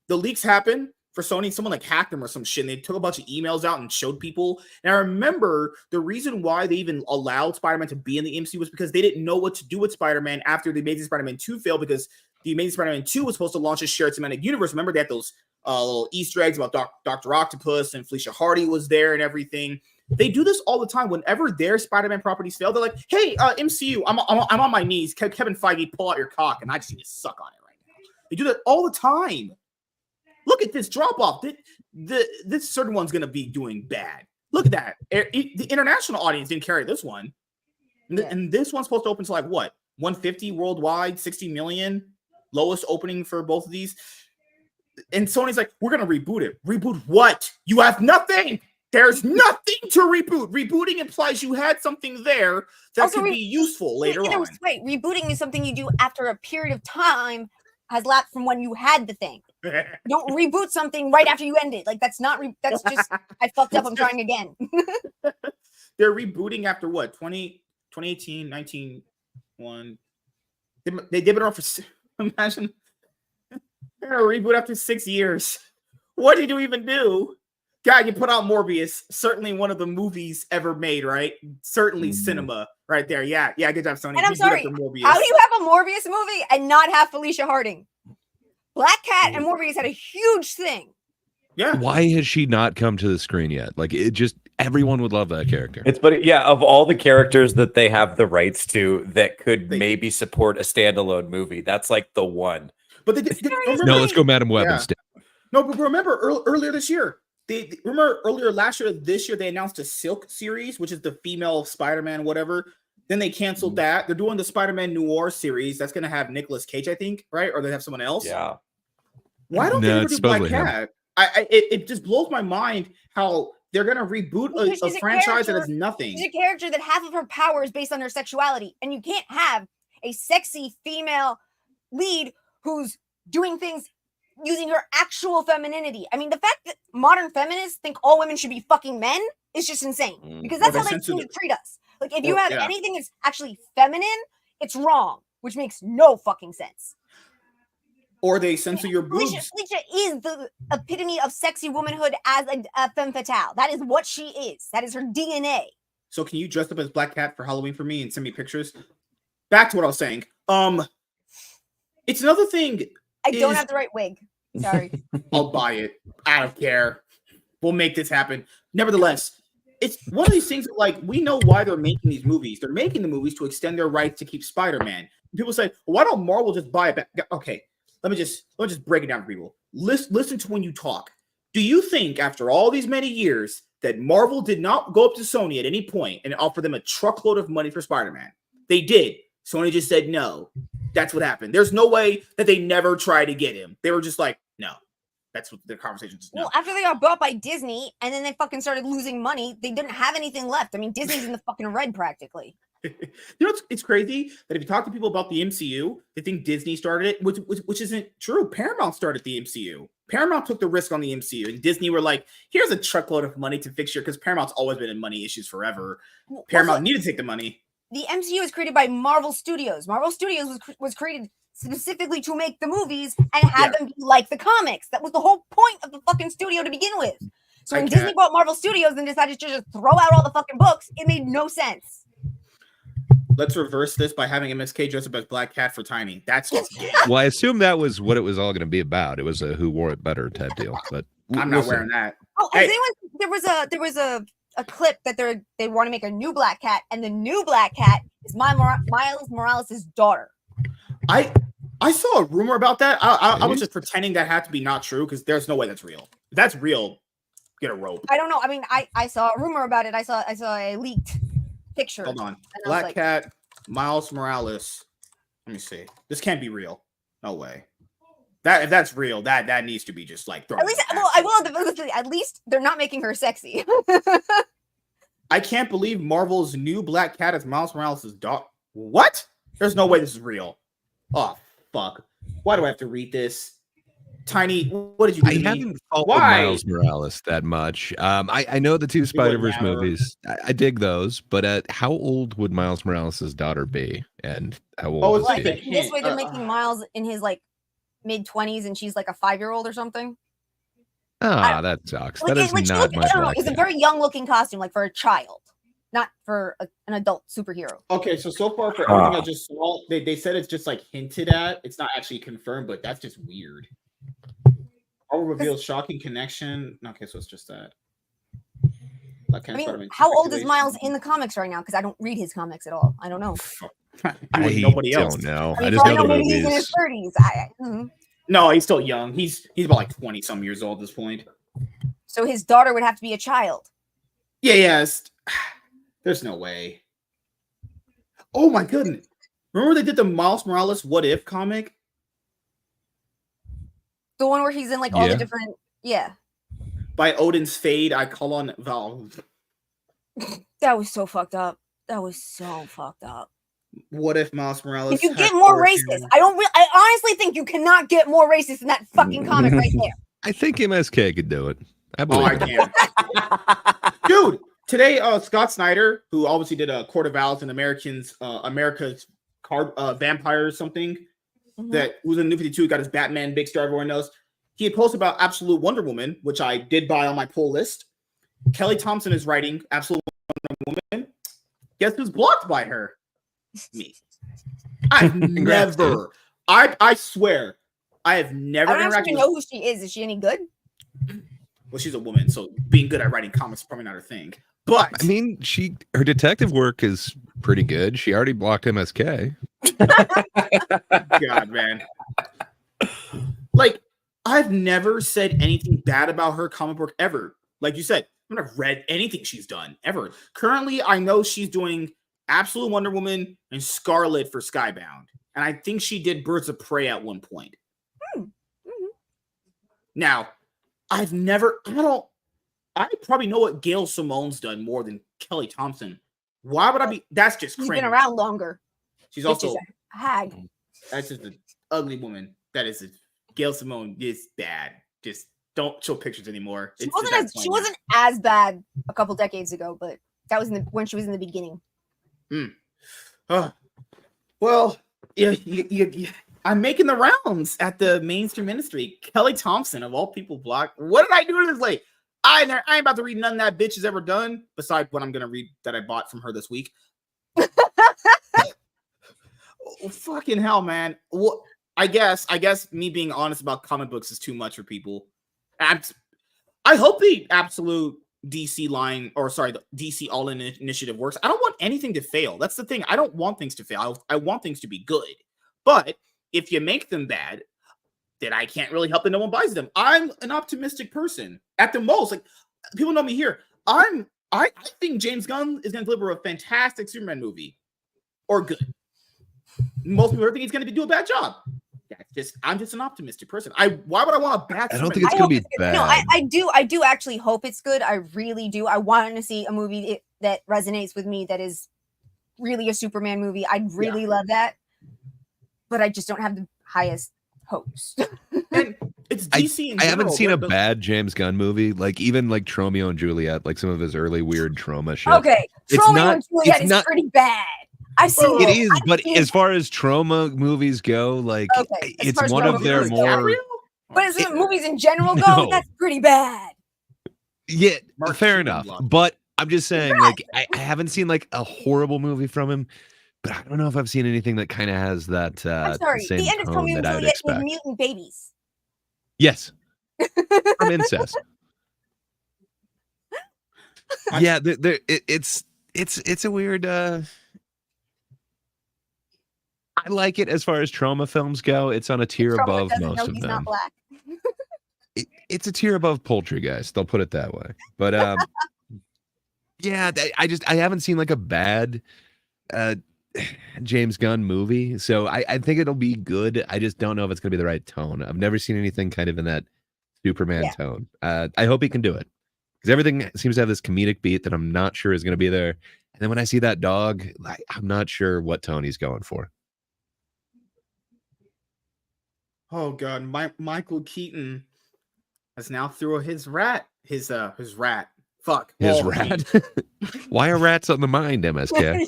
the leaks happened for Sony. Someone like hacked them or some shit. And they took a bunch of emails out and showed people. And I remember the reason why they even allowed Spider-Man to be in the MCU was because they didn't know what to do with Spider-Man after the Amazing Spider-Man 2 failed, because the Amazing Spider-Man 2 was supposed to launch a shared cinematic universe. Remember, they had those little Easter eggs about Dr. Octopus, and Felicia Hardy was there and everything. They do this all the time. Whenever their Spider-Man properties fail, they're like, hey, MCU, I'm on my knees. Kevin Feige, pull out your cock, and I just need to suck on it right now. They do that all the time. Look at this drop-off. This certain one's going to be doing bad. Look at that. The international audience didn't carry this one. And this one's supposed to open to like what? 150 worldwide, 60 million? Lowest opening for both of these. And Sony's like, we're going to reboot it. Reboot what? You have nothing. There's nothing to reboot. Rebooting implies you had something there that could be useful later on. Wait, rebooting is something you do after a period of time has lapsed from when you had the thing. You don't reboot something right after you end it. Like, that's just, I fucked up. I'm trying again. They're rebooting after what? 2018, 19, 1. They've been around for, imagine. They're gonna reboot after 6 years. What did you even do? God, you put out Morbius, certainly one of the movies ever made, right? Certainly cinema right there. Yeah, good job, Sony. And I'm sorry, how do you have a Morbius movie and not have Felicia Harding? Black Cat and Morbius had a huge thing. Yeah. Why has she not come to the screen yet? Like, it just, everyone would love that character. Of all the characters that they have the rights to that could maybe support a standalone movie, that's like the one. But no, let's go Madam Web instead. No, but remember earlier this year, last year, this year, they announced a Silk series, which is the female Spider-Man, whatever. Then they canceled that. They're doing the Spider-Man Noir series. That's going to have Nicolas Cage, I think, right? Or they have someone else. Yeah. Why don't they ever do Black Cat? It just blows my mind how they're going to reboot a franchise that has nothing. She's a character that half of her power is based on her sexuality. And you can't have a sexy female lead who's doing things using her actual femininity. I mean, the fact that modern feminists think all women should be fucking men is just insane. Because that's how they seem to treat us. Like, if you have anything that's actually feminine, it's wrong, which makes no fucking sense. Or they censor your boobs. Felicia is the epitome of sexy womanhood as a femme fatale. That is what she is. That is her DNA. So can you dress up as Black Cat for Halloween for me and send me pictures? Back to what I was saying. It's another thing. I don't have the right wig. Sorry. I'll buy it. I don't care. We'll make this happen. Nevertheless, it's one of these things that, like, we know why they're making these movies. They're making the movies to extend their rights to keep Spider-Man. People say, well, why don't Marvel just buy it back? Okay, let me just break it down for people. Listen to when you talk. Do you think after all these many years that Marvel did not go up to Sony at any point and offer them a truckload of money for Spider-Man? They did. Sony just said no. That's what happened. There's no way that they never tried to get him. They were just like, no. That's what the conversation is. Well, after they got bought by Disney and then they fucking started losing money, they didn't have anything left. I mean, Disney's in the fucking red practically. You know, it's crazy that if you talk to people about the MCU, they think Disney started it, which isn't true. Paramount started the MCU. Paramount took the risk on the MCU, and Disney were like, here's a truckload of money to fix your, because Paramount's always been in money issues forever. Paramount needed to take the money. The MCU was created by Marvel Studios. Marvel Studios was created specifically to make the movies and have them be like the comics. That was the whole point of the fucking studio to begin with. So when Disney bought Marvel Studios and decided to just throw out all the fucking books, it made no sense. Let's reverse this by having MSK dress up as Black Cat for Tiny. That's just gay. Well, I assume that was what it was all going to be about. It was a who wore it better type deal. But I'm not wearing that. Oh, there was a clip that they want to make a new Black Cat, and the new Black Cat is Miles Morales' daughter. I I saw a rumor about that. I was just pretending that had to be not true because there's no way that's real. If that's real, get a rope. I don't know. I mean, I saw a rumor about it. I saw a leaked picture. Hold on. Black Cat, Miles Morales. Let me see. This can't be real. No way. If that's real, that needs to be just like thrown. At least, well, I will. At least they're not making her sexy. I can't believe Marvel's new Black Cat is Miles Morales' daughter. What? There's no way this is real. Oh fuck! Why do I have to read this? Tiny, what did you do? I haven't followed Miles Morales that much. I know the two Spider-Verse movies. I dig those, but how old would Miles Morales' daughter be? And how old? Oh, it's like this way they're making Miles in his like mid-20s, and she's like a 5-year-old or something. That sucks. Like, that is like, not my. I don't know. It's a very young-looking costume, like for a child, not for an adult superhero. Okay, so far for everything I just saw, they said it's just like hinted at. It's not actually confirmed, but that's just weird. Marvel reveals shocking connection. Okay, so it's just that. I mean, how old is Miles in the comics right now? Because I don't read his comics at all. I don't know. Nobody else. Don't know. I just know the maybe movies. he's in his 30s. No, he's still young. He's about like 20 some years old at this point. So his daughter would have to be a child. Yeah, yes. There's no way. Oh my goodness. Remember they did the Miles Morales What If comic? The one where he's in like all the different By Odin's Fade, I call on Val. That was so fucked up. What if Miles Morales? If you get more racist, I honestly think you cannot get more racist than that fucking comic right there. I think MSK could do it. I believe. I can't. Dude, today Scott Snyder, who obviously did a Court of Owls and America's Vampire or something, that was in New 52, got his Batman big star everyone knows. He had posted about Absolute Wonder Woman, which I did buy on my pull list. Kelly Thompson is writing Absolute Wonder Woman. Guess who's blocked by her? Me. I've never. I swear, I have never. I don't actually know who she is. Is she any good? Well, she's a woman, so being good at writing comics is probably not her thing. But I mean, her detective work is pretty good. She already blocked MSK. God, man. Like, I've never said anything bad about her comic book ever. Like you said, I've never read anything she's done ever. Currently, I know she's doing Absolute Wonder Woman and Scarlet for Skybound. And I think she did Birds of Prey at one point. Now, I probably know what Gail Simone's done more than Kelly Thompson. Why would I be? That's just cringe. She's been around longer. She's also a hag. That's just an ugly woman. Gail Simone is bad. Just don't show pictures anymore. She wasn't as bad a couple decades ago, but that was when she was in the beginning. Well, I'm making the rounds at the mainstream industry. Kelly Thompson, of all people, blocked. What did I do to this lady? I ain't about to read none of that bitch has ever done, besides what I'm going to read that I bought from her this week. Oh, fucking hell, man. Well, I guess me being honest about comic books is too much for people. I hope the absolute DC line, the DC All-In initiative works. I don't want anything to fail. That's the thing. I don't want things to fail. I want things to be good. But if you make them bad, then I can't really help that no one buys them. I'm an optimistic person. At the most, like people know me here. I think James Gunn is going to deliver a fantastic Superman movie, or good. Most people think he's going to do a bad job. I'm just an optimistic person. Why would I want a bad? I don't think it's going to be bad. No, I do actually hope it's good. I really do. I want to see a movie that resonates with me. That is really a Superman movie. I'd really love that, but I just don't have the highest hopes. And it's DC. I haven't seen a bad James Gunn movie. Like even like Tromeo and Juliet, like some of his early weird trauma shit. Okay, Tromeo and Juliet is pretty bad. I've seen it. Is, but as far as trauma movies go, like it's one of their more. But as movies in general go, that's pretty bad. Yeah, fair enough. But I'm just saying, like, I haven't seen like a horrible movie from him, but I don't know if I've seen anything that kind of has that. I'm sorry, same the end of Tromeo and Juliet with mutant babies. Yes, from incest. Yeah, it's a weird. I like it as far as trauma films go. It's on a tier Trump above doesn't most know of he's them. not black. It's a tier above Poultrygeist. They'll put it that way. But yeah, I haven't seen like a bad James Gunn movie, so I think it'll be good. I just don't know if it's gonna be the right tone. I've never seen anything kind of in that Superman tone. I hope he can do it because everything seems to have this comedic beat that I'm not sure is gonna be there. And then when I see that dog, like, I'm not sure what tone he's going for. Oh God, Michael Keaton has now threw his rat. Fuck. His Oh, rat. Why are rats on the mind, MSK?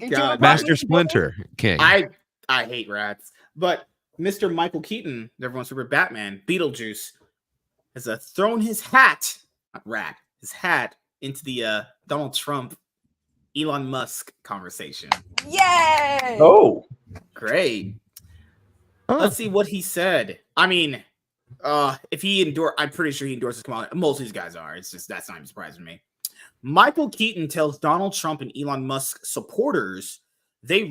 God, Master Splinter King. I hate rats. But Mr. Michael Keaton, everyone's favorite Batman, Beetlejuice, has thrown his hat, his hat into the Donald Trump, Elon Musk conversation. Yay! Oh, Great. Huh. Let's see what he said. I mean, if he I'm pretty sure he endorses Kamala. Most of these guys are. It's just that's not even surprising to me. Michael Keaton tells Donald Trump and Elon Musk supporters they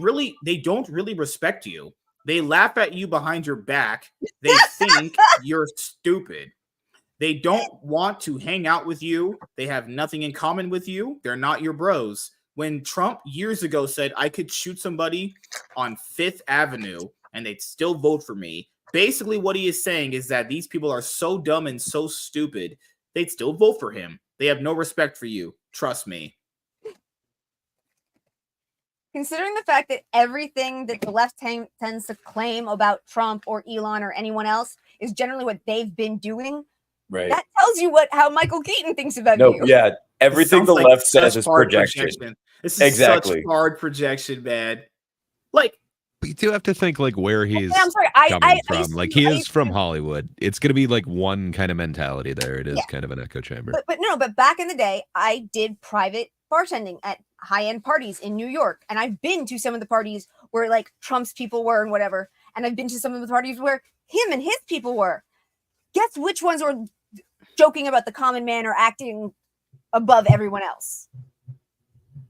don't really respect you. They laugh at you behind your back. They think you're stupid. They don't want to hang out with you. They have nothing in common with you. They're not your bros. When Trump years ago said I could shoot somebody on 5th Avenue and they'd still vote for me, basically what he is saying is that these people are so dumb and so stupid, they'd still vote for him. They have no respect for you. Trust me. Considering the fact that everything that the left tends to claim about Trump or Elon or anyone else is generally what they've been doing, right. that tells you how Michael Keaton thinks about No, you. yeah. Everything the like left says is projection. This is Exactly. such hard projection, man. Like, but you do have to think like where he's I'm sorry, coming from. Like he is from Hollywood. It's gonna be like one kind of mentality there. It is kind of an echo chamber. But back in the day, I did private bartending at high-end parties in New York, and I've been to some of the parties where like Trump's people were and whatever, and I've been to some of the parties where him and his people were. Guess which ones were joking about the common man or acting above everyone else?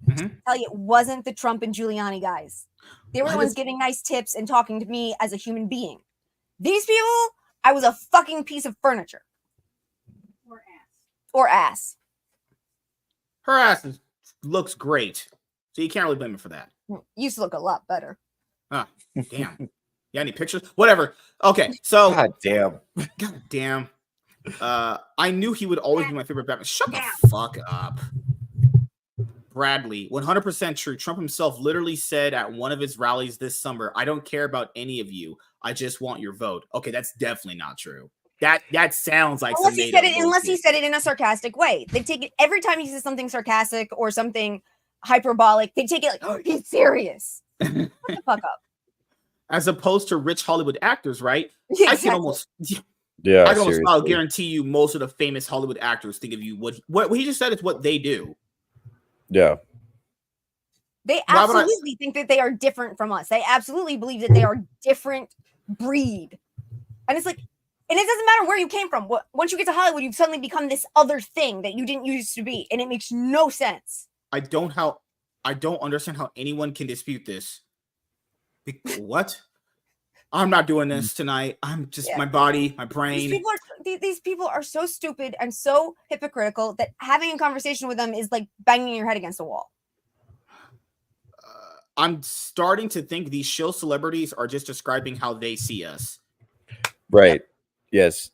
Mm-hmm. Tell you, it wasn't the Trump and Giuliani guys. They were the ones giving nice tips and talking to me as a human being. These people, I was a fucking piece of furniture. Or ass. Her ass looks great. So you can't really blame her for that. Used to look a lot better. Ah, damn. Yeah, any pictures? Whatever. Okay, so God damn. God damn. I knew he would always be my favorite Batman. Shut the fuck up. Bradley, 100% true. Trump himself literally said at one of his rallies this summer, I don't care about any of you. I just want your vote. Okay, that's definitely not true. That sounds like unless he said it in a sarcastic way. They take it every time he says something sarcastic or something hyperbolic. They take it like, oh, he's serious. Shut the fuck up. As opposed to rich Hollywood actors, right? Yeah, I can almost I'll guarantee you most of the famous Hollywood actors think of you what he just said is what they do. Yeah. They absolutely think that they are different from us. They absolutely believe that they are different breed. And it's like, and it doesn't matter where you came from. Once you get to Hollywood, you've suddenly become this other thing that you didn't used to be. And it makes no sense. I don't understand how anyone can dispute this. What? I'm not doing this tonight. I'm just my body, my brain. These people are so stupid and so hypocritical that having a conversation with them is like banging your head against a wall. I'm starting to think these show celebrities are just describing how they see us. Right. Yes.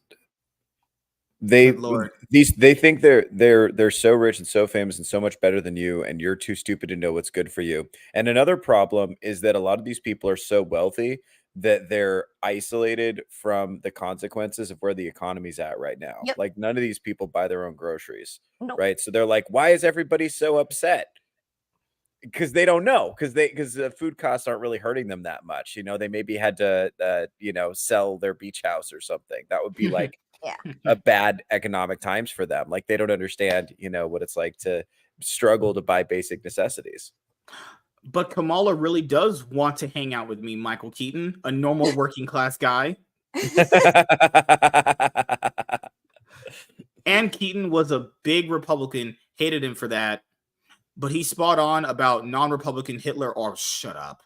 They think they're so rich and so famous and so much better than you, and you're too stupid to know what's good for you. And another problem is that a lot of these people are so wealthy that they're isolated from the consequences of where the economy's at right now. Yep. Like none of these people buy their own groceries. Nope. Right. So they're like, why is everybody so upset? Because they don't know, because the food costs aren't really hurting them that much. You know, they maybe had to, sell their beach house or something. That would be like a bad economic times for them. Like they don't understand, what it's like to struggle to buy basic necessities. But Kamala really does want to hang out with me, Michael Keaton, a normal working class guy. And Keaton was a big Republican, hated him for that. But he's spot on about non-Republican Hitler. Oh, shut up.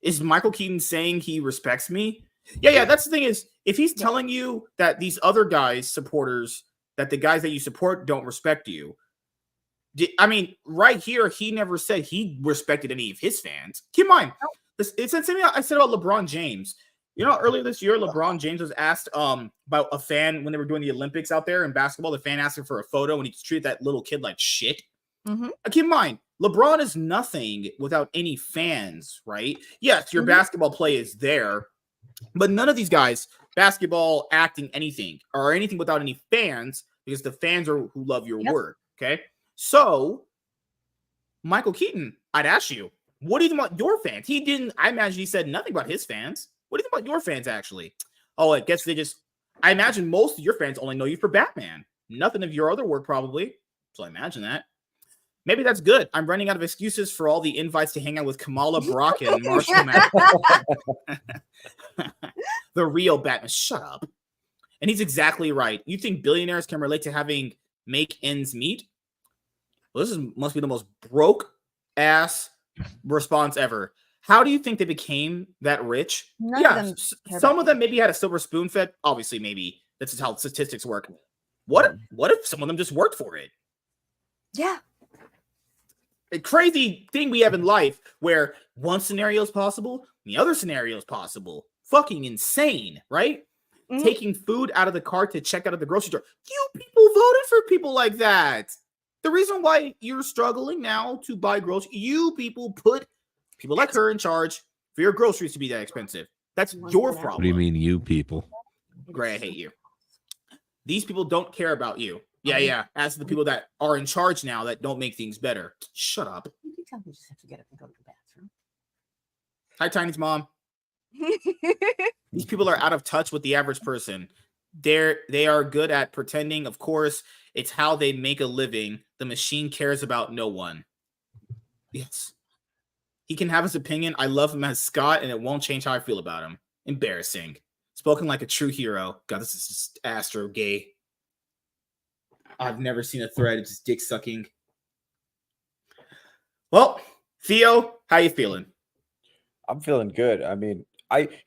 Is Michael Keaton saying he respects me? Yeah. That's the thing is, if he's telling you that these other guys, supporters, that the guys that you support don't respect you, I mean, right here, he never said he respected any of his fans. Keep in mind, it's the same thing I said about LeBron James. Earlier this year, LeBron James was asked about a fan when they were doing the Olympics out there in basketball. The fan asked him for a photo, and he treated that little kid like shit. Mm-hmm. Keep in mind, LeBron is nothing without any fans, right? Yes, your basketball play is there, but none of these guys, basketball, acting, anything, are anything without any fans, because the fans are who love your work, okay? So, Michael Keaton, I'd ask you, what do you think about your fans? I imagine he said nothing about his fans. What do you think about your fans, actually? Oh, I guess I imagine most of your fans only know you for Batman. Nothing of your other work, probably. So I imagine that. Maybe that's good. I'm running out of excuses for all the invites to hang out with Kamala Brock and Marshall the real Batman. Shut up. And he's exactly right. You think billionaires can relate to having make ends meet? Well, must be the most broke ass response ever. How do you think they became that rich? Some of them maybe had a silver spoon fed. Obviously, maybe that's how statistics work. What if some of them just worked for it? Yeah. A crazy thing we have in life where one scenario is possible, the other scenario is possible. Fucking insane, right? Mm-hmm. Taking food out of the cart to check out of the grocery store. You people voted for people like that. The reason why you're struggling now to buy groceries, you people put people like her in charge for your groceries to be that expensive. That's your problem. What do you mean, you people? Gray, I hate you. These people don't care about you. Yeah. As the people that are in charge now that don't make things better. Shut up. You can tell me just have to get up and go to the bathroom. Hi, Tiny's mom. These people are out of touch with the average person. They are good at pretending. Of course, it's how they make a living. The machine cares about no one. Yes. He can have his opinion. I love him as Scott, and it won't change how I feel about him. Embarrassing. Spoken like a true hero. God, this is just astro gay. I've never seen a thread of just dick sucking. Well, Theo, how you feeling? I'm feeling good. I mean,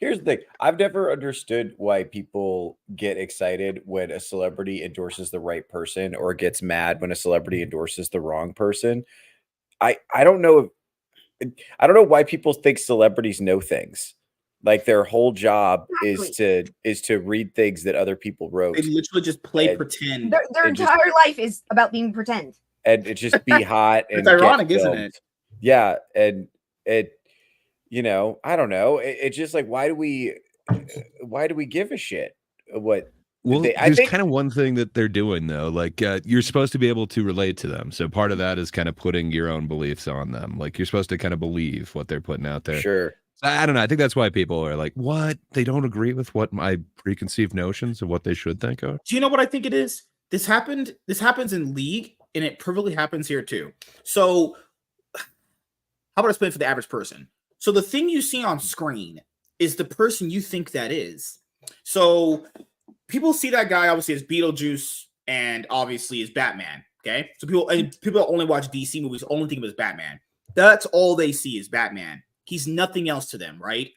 here's the thing. I've never understood why people get excited when a celebrity endorses the right person or gets mad when a celebrity endorses the wrong person. I don't know. I don't know why people think celebrities know things. Like their whole job is to read things that other people wrote. They literally just play pretend. Their entire life is about being pretend. And it just be hot. And it's ironic, isn't it? Yeah, and it. I don't know. It's just like, why do we give a shit? What? Well, there's kind of one thing that they're doing though. Like you're supposed to be able to relate to them. So part of that is kind of putting your own beliefs on them. Like you're supposed to kind of believe what they're putting out there. Sure. I don't know. I think that's why people are like, what? They don't agree with what my preconceived notions of what they should think of. Do you know what I think it is? This happens in League, and it perfectly happens here too. So how about I explain for the average person? So the thing you see on screen is the person you think that is. So people see that guy obviously as Beetlejuice and obviously as Batman. Okay, so people that only watch DC movies only think of him as Batman. That's all they see is Batman. He's nothing else to them, right?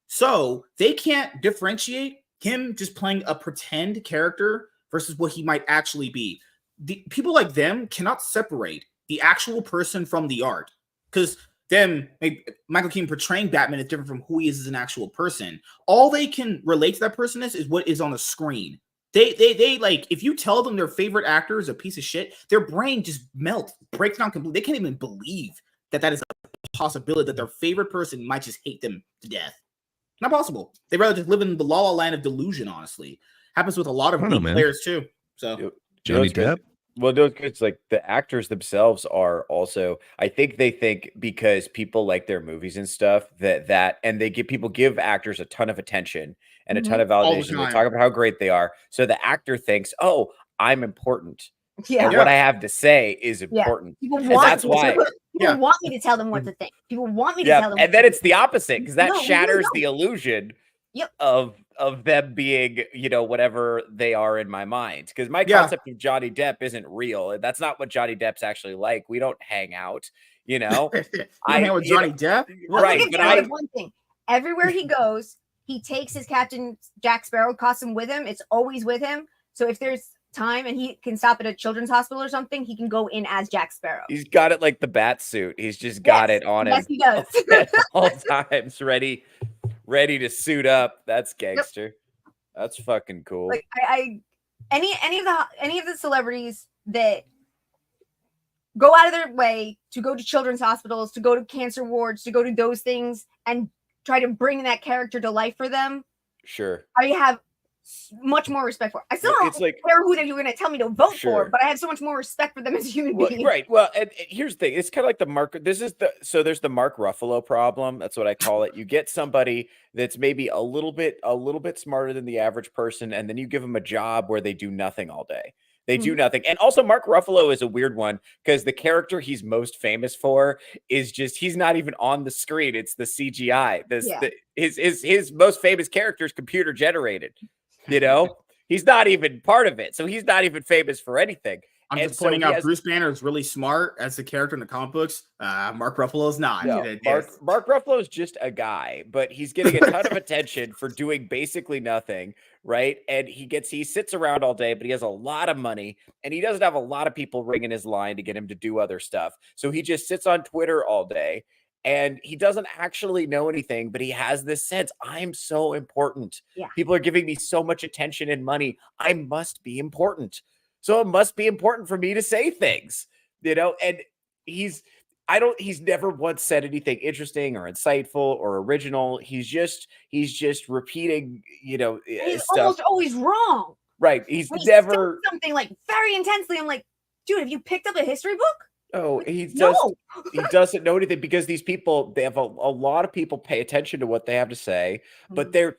So they can't differentiate him just playing a pretend character versus what he might actually be. The people like them cannot separate the actual person from the art, because Michael Keaton portraying Batman is different from who he is as an actual person. All they can relate to that person is what is on the screen. They like, if you tell them their favorite actor is a piece of shit, their brain just breaks down completely. They can't even believe that is a possibility, that their favorite person might just hate them to death. Not possible. They'd rather just live in the la la land of delusion, honestly. Happens with a lot of players too. So Johnny Depp? Well, no, it's like the actors themselves are also, I think they think because people like their movies and stuff and people give actors a ton of attention and a ton of validation. They talk about how great they are. So the actor thinks, oh, I'm important. Yeah. And what I have to say is important. People want me to tell them what to think. People want me to tell them. And then it's the opposite, because that shatters the illusion of them being, whatever they are in my mind. Because my concept of Johnny Depp isn't real. That's not what Johnny Depp's actually like. We don't hang out, I hang out with Johnny Depp. Right. But one thing. everywhere he goes, he takes his Captain Jack Sparrow costume with him. It's always with him. So if there's time and he can stop at a children's hospital or something, he can go in as Jack Sparrow. He's got it like the bat suit. He's just got it on him. Yes, he does. At all times, ready to suit up. That's gangster. Yep. That's fucking cool. Like any of the celebrities that go out of their way to go to children's hospitals, to go to cancer wards, to go to those things and try to bring that character to life for them. Sure. I have much more respect for. I still don't care who that you're going to tell me to vote for, but I have so much more respect for them as a human being. Right. Well, and here's the thing. It's kind of like the Mark. There's the Mark Ruffalo problem. That's what I call it. You get somebody that's maybe a little bit smarter than the average person, and then you give them a job where they do nothing all day. They do nothing. And also Mark Ruffalo is a weird one because the character he's most famous for is just, he's not even on the screen. It's the CGI. His most famous character is computer generated. You know, he's not even part of it. So he's not even famous for anything. I'm just pointing out Bruce Banner is really smart as the character in the comic books. Mark Ruffalo is not. No, Mark Ruffalo is just a guy, but he's getting a ton of attention for doing basically nothing, right? And he sits around all day, but he has a lot of money, and he doesn't have a lot of people ringing his line to get him to do other stuff. So he just sits on Twitter all day, and he doesn't actually know anything, but he has this sense, I'm so important. Yeah. People are giving me so much attention and money. I must be important. So it must be important for me to say things, you know, and he's never once said anything interesting or insightful or original. He's just repeating, you know, he's stuff. Almost always wrong. Right. He's never something like very intensely. I'm like, dude, have you picked up a history book? Oh, he doesn't know anything because these people, they have a lot of people pay attention to what they have to say, but the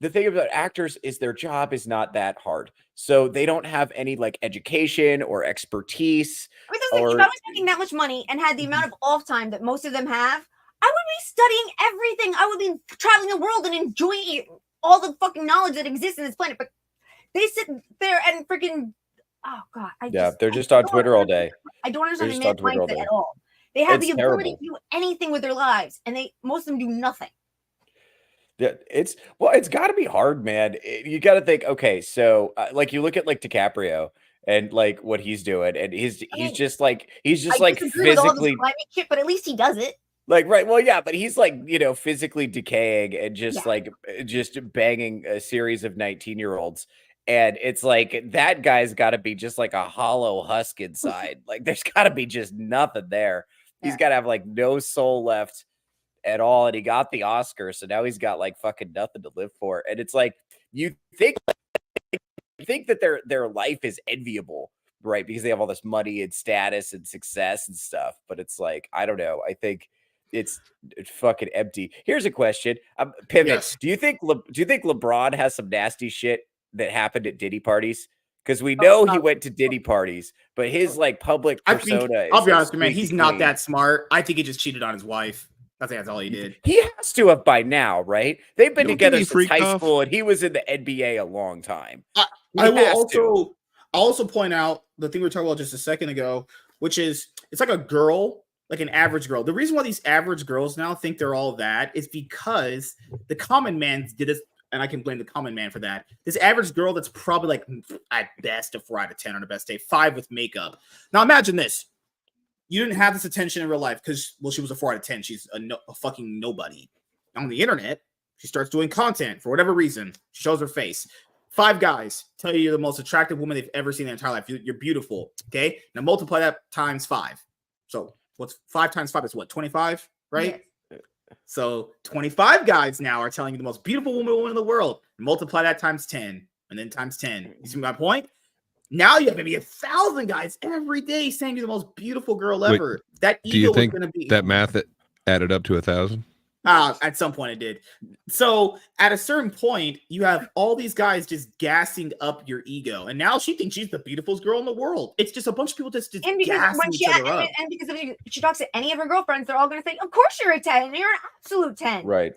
thing about actors is their job is not that hard. So they don't have any like education or expertise. I mean, if I was making that much money and had the amount of off time that most of them have, I would be studying everything. I would be traveling the world and enjoying all the fucking knowledge that exists in this planet. But they sit there and freaking, oh God. They're just on Twitter all day. I don't understand the man's mindset at all. They have the ability to do anything with their lives, and most of them do nothing. Yeah, it's got to be hard, man. You got to think, okay, so like you look at like DiCaprio and like what he's doing, and he's just like physically climate shit, but at least he does it. Like, right, well, yeah, but he's like, you know, physically decaying and just just banging a series of 19-year-olds. And it's like that guy's got to be just like a hollow husk inside. Like there's got to be just nothing there. Yeah. He's got to have like no soul left at all, and he got the Oscar, so now he's got like fucking nothing to live for. And it's like you think that their life is enviable, right? Because they have all this money and status and success and stuff. But it's like, I don't know. I think it's fucking empty. Here's a question. Pivot. Yes. Do you think LeBron has some nasty shit that happened at Diddy parties? Because we know he went to Diddy parties, but his like public persona. I'll be honest with you, man. He's not that smart. I think he just cheated on his wife. I think that's all he did. He has to have by now, right? They've been together since high school, and he was in the NBA a long time. I'll also point out the thing we were talking about just a second ago, which is it's like a girl, like an average girl. The reason why these average girls now think they're all that is because the common man did this, and I can blame the common man for that. This average girl that's probably like at best a 4 out of 10 on her best day, 5 with makeup. Now imagine this. You didn't have this attention in real life because, well, she was a 4 out of 10. She's a fucking nobody. On the internet, she starts doing content for whatever reason. She shows her face. 5 guys tell you you're the most attractive woman they've ever seen in their entire life. You're beautiful. Okay? Now multiply that times 5. So what's 5 times 5 is what? 25, right? Yeah. So 25 guys now are telling you the most beautiful woman in the world. Multiply that times 10 and then times 10. You see my point? Now you have maybe 1,000 guys every day saying you're the most beautiful girl ever. Wait, that ego do you think is going to be that math added up to 1,000? At some point it did. So at a certain point, you have all these guys just gassing up your ego, and now she thinks she's the beautifulest girl in the world. It's just a bunch of people just and because gassing each other up. And because if she talks to any of her girlfriends, they're all going to say, "Of course you're a 10. You're an absolute 10." Right.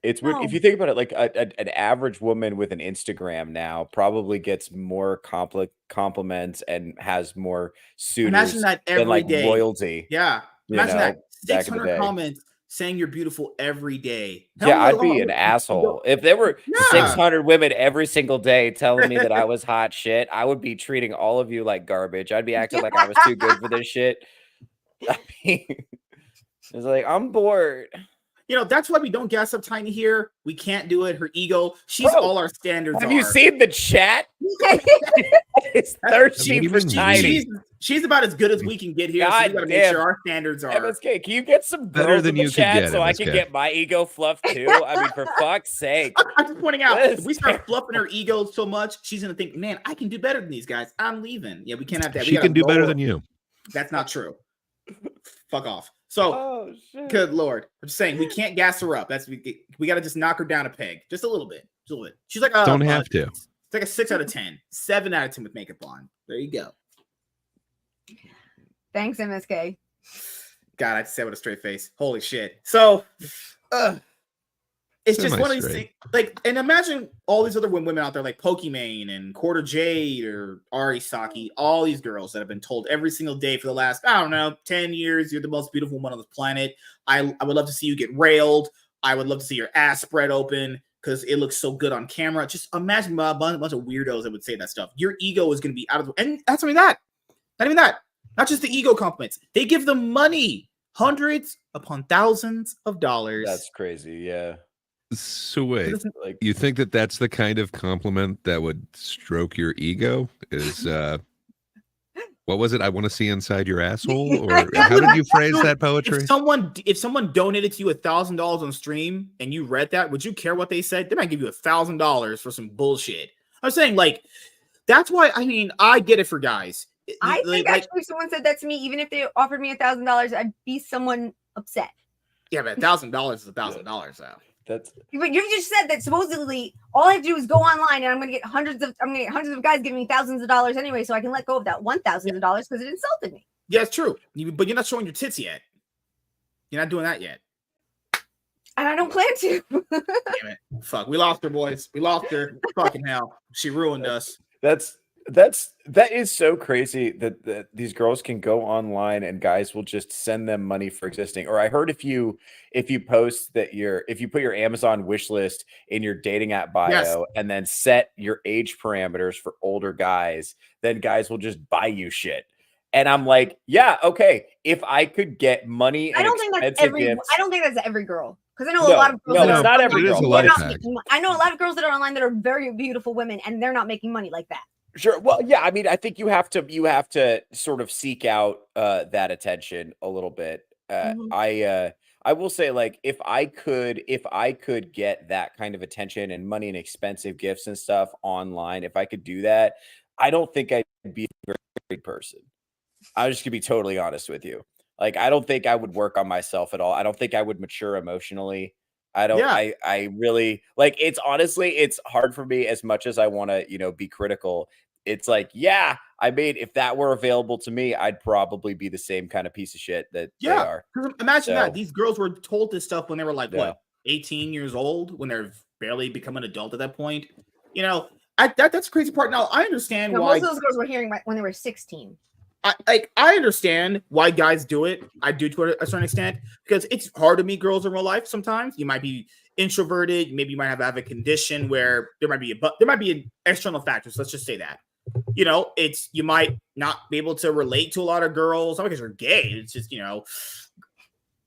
It's weird. If you think about it, like an average woman with an Instagram now probably gets more compliments and has more suitors Imagine that every than like day. royalty. Yeah. Imagine that 600 comments saying you're beautiful every day. Yeah, I'd be an asshole. If there were 600 women every single day telling me that I was hot shit, I would be treating all of you like garbage. I'd be acting like I was too good for this shit. I mean, it's like, I'm bored. You know, that's why we don't gas up Tiny here. We can't do it. Her ego. She's all our standards. Have you seen the chat? It's thirsty for Tiny. She's about as good as we can get here. God so we gotta make sure our standards are MSK. Can you get some better than you chat can so MSK. I can get my ego fluffed too? I mean, for fuck's sake. I'm just pointing out, if we start fluffing her ego so much, she's gonna think, man, I can do better than these guys. I'm leaving. Yeah, we can't have that. She can do better than you. That's not true. Fuck off. So, good Lord. I'm just saying, we can't gas her up. We got to just knock her down a peg. Just a little bit. Just a little bit. She's like, don't have to. It's like a 6 out of 10. 7 out of 10 with makeup on. There you go. Thanks, MSK. God, I say with a straight face. Holy shit. So, it's just one of these things. Like, and imagine all these other women out there like Pokimane and Quarter Jade or Ari Saki, all these girls that have been told every single day for the last, I don't know, 10 years, you're the most beautiful woman on the planet. I would love to see you get railed. I would love to see your ass spread open because it looks so good on camera. Just imagine a bunch of weirdos that would say that stuff. Your ego is going to be out of the, and that's not even that. Not even that. Not just the ego compliments. They give them money, hundreds upon thousands of dollars. That's crazy. Yeah. So wait, you think that that's the kind of compliment that would stroke your ego? Is what was it? I want to see inside your asshole, or how did you phrase that poetry? If someone donated to you $1,000 on stream and you read that, would you care what they said? They might give you $1,000 for some bullshit. I'm saying, like, that's why. I mean, I get it for guys. I think actually, if someone said that to me, even if they offered me $1,000, I'd be someone upset. Yeah, but $1,000 is $1,000 though. But you just said that supposedly all I have to do is go online and I'm gonna get hundreds of guys giving me thousands of dollars anyway, so I can let go of that $1,000 because it insulted me. Yeah, it's true. But you're not showing your tits yet. You're not doing that yet. And I don't plan to. Damn it. Fuck. We lost her, boys. We lost her. Fucking hell. She ruined us. That is so crazy that these girls can go online and guys will just send them money for existing. Or I heard if you post that if you put your Amazon wish list in your dating app bio and then set your age parameters for older guys, then guys will just buy you shit. And I'm like, yeah, okay. If I could get money, I don't think that's every girl. Because I know a lot of girls. No, it's not every girl. I know a lot of girls that are online that are very beautiful women, and they're not making money like that. Sure. Well, yeah. I mean, I think you have to sort of seek out that attention a little bit. I will say, like, if I could get that kind of attention and money and expensive gifts and stuff online, if I could do that, I don't think I'd be a very great person. I'm just gonna be totally honest with you. Like, I don't think I would work on myself at all. I don't think I would mature emotionally. I really, like, it's honestly, it's hard for me as much as I want to, be critical. It's like, yeah, I mean, if that were available to me, I'd probably be the same kind of piece of shit that they are. Imagine that. These girls were told this stuff when they were like, 18 years old, when they're barely become an adult at that point. That's the crazy part. Now, I understand why. Most of those girls were hearing when they were 16. I understand why guys do it. I do to a certain extent because it's hard to meet girls in real life. Sometimes you might be introverted. Maybe you might have a condition where there might be an external factors. Let's just say that, you might not be able to relate to a lot of girls, not because you're gay. It's just, there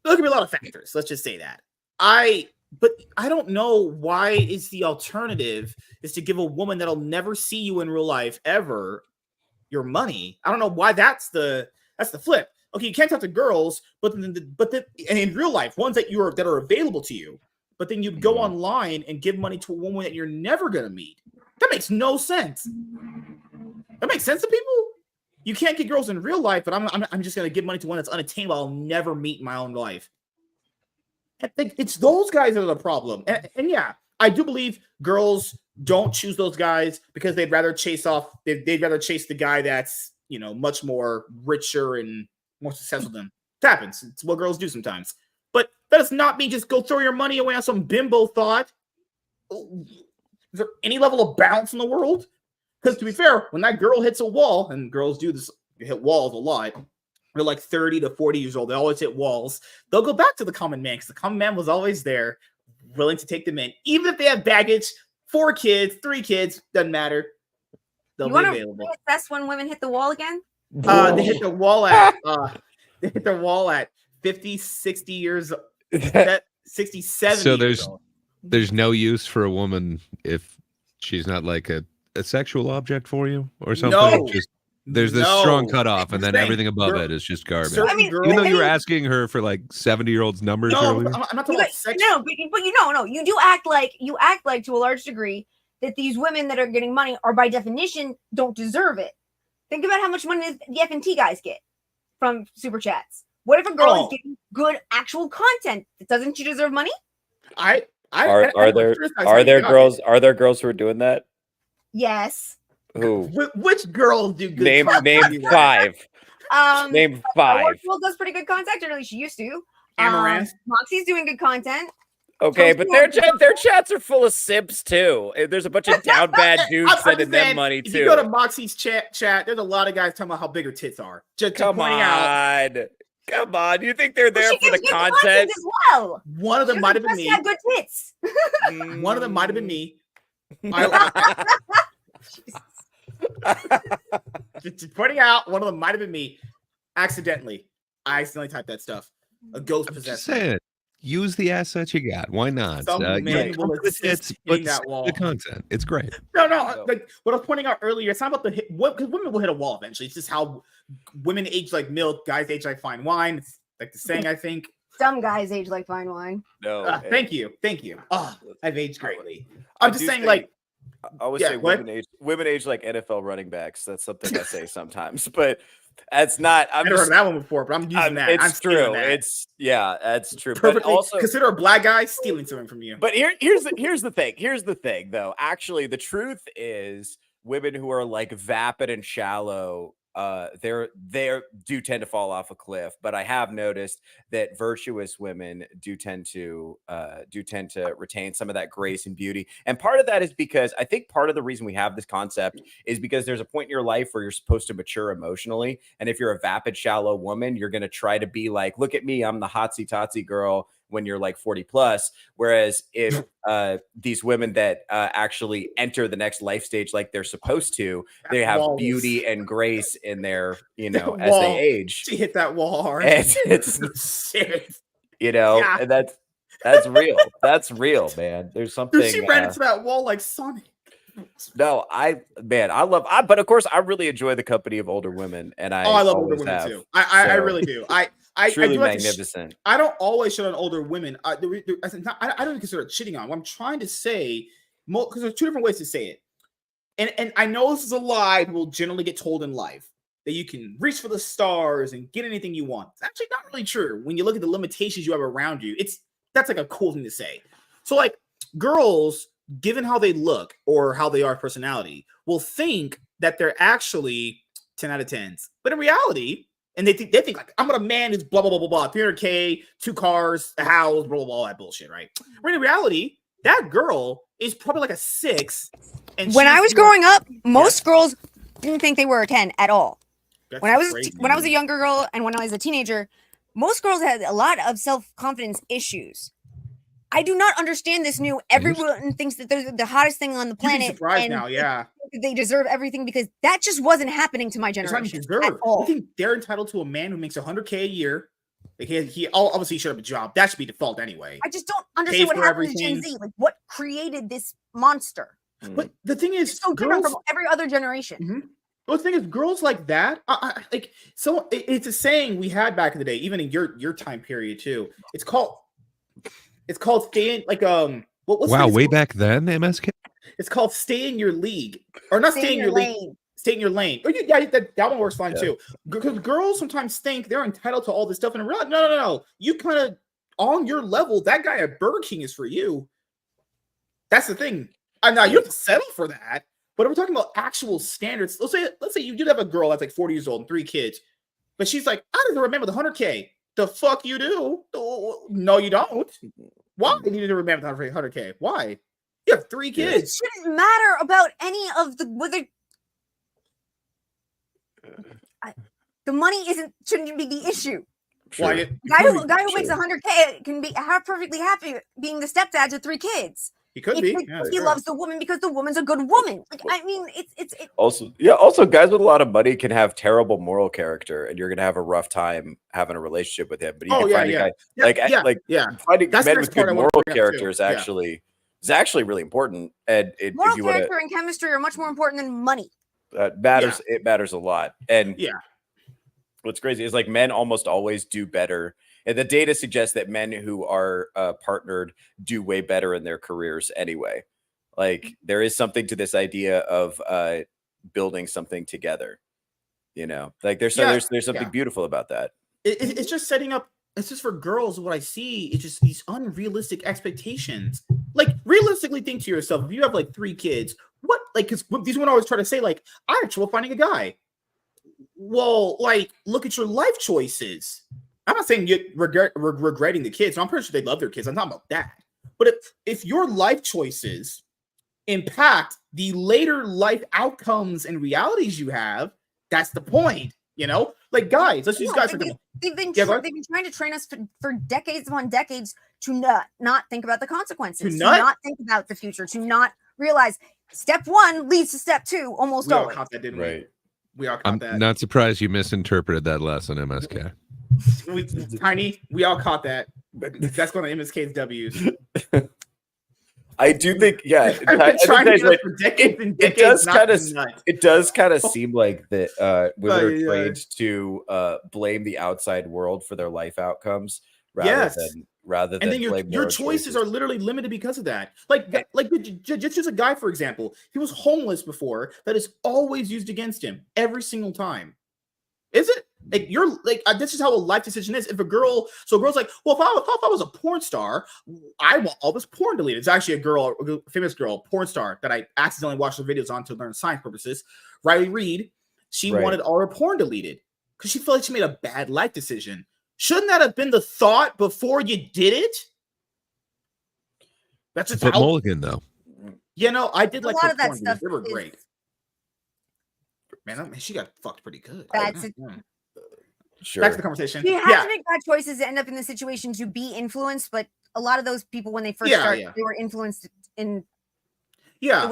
could be a lot of factors. Let's just say that. But I don't know why is the alternative is to give a woman that'll never see you in real life ever your money. I don't know why that's the flip. Okay, you can't talk to girls, but and in real life, ones that are available to you, but then you go online and give money to a woman that you're never gonna meet. That makes no sense. That makes sense to people. You can't get girls in real life, but I'm just gonna give money to one that's unattainable. I'll never meet in my own life. I think it's those guys that are the problem. And yeah, I do believe girls don't choose those guys because they'd rather chase the guy that's, much more richer and more successful than them. It happens. It's what girls do sometimes. But that does not mean just go throw your money away on some bimbo thought. Is there any level of balance in the world? Because to be fair, when that girl hits a wall, and girls do this, hit walls a lot, they're like 30 to 40 years old. They always hit walls. They'll go back to the common man because the common man was always there, willing to take them in. Even if they have baggage, 4 kids, 3 kids, doesn't matter. They'll be available. That's when women hit the wall again? They hit the wall at 50, 60 years 60, 70 So years old. there's no use for a woman if she's not like a sexual object for you or something. No. Just there's this strong cutoff, and then everything above it is just garbage. I mean, even though you were asking her for like 70-year-olds numbers earlier. I'm not talking about sex. No, but you do act like to a large degree that these women that are getting money are by definition don't deserve it. Think about how much money the F&T guys get from super chats. What if a girl is getting good actual content? Doesn't she deserve money? Are there girls who are doing that? Yes. Who? Which girls do good name 5? Name 5. Girl does pretty good content, or at least she used to. Amaranth. Moxie's doing good content. Okay, but their chats are full of simps too. There's a bunch of down bad dudes sending them money too. If you go to Moxie's chat, there's a lot of guys talking about how big her tits are. Just come on. You think they're there for the content? As well. One of them might have been me. Have good tits. One of them might have been me. Just pointing out, one of them might have been me. Accidentally. I accidentally typed that stuff. A ghost possessed. Use the assets you got. Why not? Some man will assist in that wall. The content. It's great. No. Like what I was pointing out earlier, it's not about the hit. Because women will hit a wall eventually. It's just how women age like milk, guys age like fine wine. It's like the saying, I think. Some guys age like fine wine. No. Thank you. Oh, I've aged greatly. I'm just saying, like. I always say women age like NFL running backs. That's something I say sometimes, but that's not. I've never heard that one before, but I'm using that. It's true. That's true. Perfectly. But also, consider a black guy stealing something from you. But here's the thing. Here's the thing, though. Actually, the truth is, women who are like vapid and shallow, they do tend to fall off a cliff. But I have noticed that virtuous women do tend to retain some of that grace and beauty. And part of that is because I think part of the reason we have this concept is because there's a point in your life where you're supposed to mature emotionally. And if you're a vapid, shallow woman, you're going to try to be like, look at me, I'm the hotsy totsy girl when you're like 40 plus. Whereas if these women that actually enter the next life stage like they're supposed to, they have beauty and grace in their, as they age. She hit that wall hard. It's and that's real. That's real, man. There's something. She ran into that wall like Sonic. No, but of course I really enjoy the company of older women, and I love older women too. I really do. Truly magnificent. I don't always shit on older women. I don't consider it cheating on. What I'm trying to say, because there's 2 different ways to say it, and I know this is a lie that will generally get told in life that you can reach for the stars and get anything you want. It's actually not really true when you look at the limitations you have around you. That's like a cool thing to say. So like girls, given how they look or how they are personality, will think that they're actually 10 out of 10s. But in reality, and they think like, I'm a man who's blah, blah, blah, blah, blah, 300K, 2 cars, a house, blah, blah, blah, all that bullshit, right? But in reality, that girl is probably like a 6. And when I was growing up, most girls didn't think they were a 10 at all. When I was a younger girl and when I was a teenager, most girls had a lot of self-confidence issues. I do not understand this new. Everyone thinks that they're the hottest thing on the planet. You'd be surprised now, yeah. They deserve everything because that just wasn't happening to my generation. At all. I think they're entitled to a man who makes $100K a year. Like he obviously should have a job. That should be default anyway. I just don't understand what happened to Gen Z. Like, what created this monster? But the thing is, it's so different from every other generation. Mm-hmm. Well, the thing is, girls like that, it's a saying we had back in the day, even in your time period too. It's called stay in way back then, MSK. It's called stay in your league, or not stay in your lane. Stay in your lane. Oh, yeah, that one works fine too. Because girls sometimes think they're entitled to all this stuff, and realize, no. You kind of on your level. That guy at Burger King is for you. That's the thing. Now you have to settle for that. But if we're talking about actual standards, let's say you did have a girl that's like 40 years old and 3 kids, but she's like, I don't remember the 100K. The fuck you do? No, you don't. Why do you need to remember the 100K? Why? You have 3 kids. It shouldn't matter about any of the whether. The money shouldn't be the issue. Sure. Guy who makes 100K can be perfectly happy being the stepdad to 3 kids. He could be. He loves the woman because the woman's a good woman. Like, I mean, it's also guys with a lot of money can have terrible moral character, and you're gonna have a rough time having a relationship with him. But you can find a guy finding men with good moral character is actually really important. And moral character and chemistry are much more important than money. That matters. Yeah. It matters a lot. And what's crazy is like men almost always do better. And the data suggests that men who are partnered do way better in their careers anyway. Like there is something to this idea of building something together. You know, like there's something beautiful about that. It's just setting up. It's just for girls. What I see is just these unrealistic expectations. Like realistically, think to yourself: if you have like 3 kids, what? Like, because these women always try to say, like, I have trouble finding a guy. Well, like, look at your life choices. I'm not saying you're regretting the kids. I'm pretty sure they love their kids. I'm talking about that. But if your life choices impact the later life outcomes and realities you have, that's the point. You know, like guys, let's use guys. They've been trying to train us for decades upon decades to not think about the consequences, to not think about the future, to not realize step 1 leads to step 2 almost we always. All caught that, didn't right. We all caught that. I'm not surprised you misinterpreted that lesson, MSK. Tiny, we all caught that. That's going to MSK's W's. I do think, for decades and decades. It does kind of seem like that women are trained to blame the outside world for their life outcomes rather than and then your choices are literally limited because of that. Like just a guy, for example, he was homeless before. That is always used against him every single time. Is it? Like you're like this is how a life decision is. If a girl's like, well, if I was a porn star, I want all this porn deleted. It's actually a famous girl, porn star that I accidentally watched the videos on to learn science purposes. Riley Reid, she wanted all her porn deleted because she felt like she made a bad life decision. Shouldn't that have been the thought before you did it? That's just Mulligan though. You know, I did like a lot of that stuff. They were great. Man, she got fucked pretty good. Sure. Back to the conversation. You have to make bad choices to end up in the situation to be influenced, but a lot of those people, when they first start, they were influenced in. Yeah,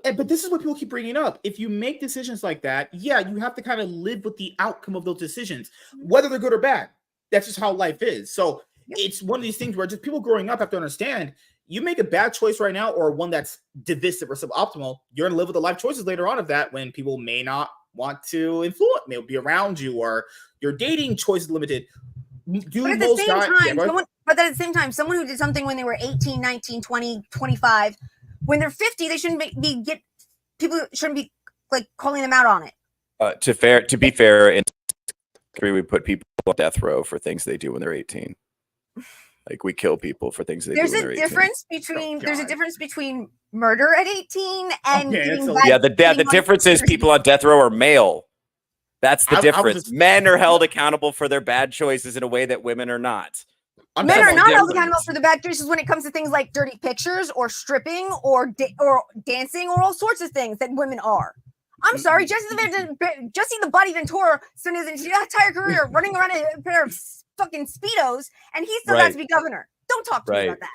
but this is what people keep bringing up. If you make decisions like that, you have to kind of live with the outcome of those decisions, whether they're good or bad. That's just how life is. So it's one of these things where just people growing up have to understand. You make a bad choice right now, or one that's divisive or suboptimal, you're gonna live with the life choices later on of that when people may not want to influence, may be around you, or your dating choice is limited. But at the same time, someone who did something when they were 18, 19, 20, 25, when they're 50, they shouldn't people shouldn't be like calling them out on it. To be fair, in we put people on death row for things they do when they're 18. Like we kill people for things they do when they're 18. There's a difference between murder at 18 and the difference is people on death row are male. That's the difference. Men are held accountable for their bad choices in a way that women are not. Men are not held accountable for the bad choices when it comes to things like dirty pictures or stripping or dancing or all sorts of things that women are. I'm sorry, Jesse the Body Ventura spent his entire career running around in a pair of fucking Speedos, and he still got to be governor. Don't talk to me about that.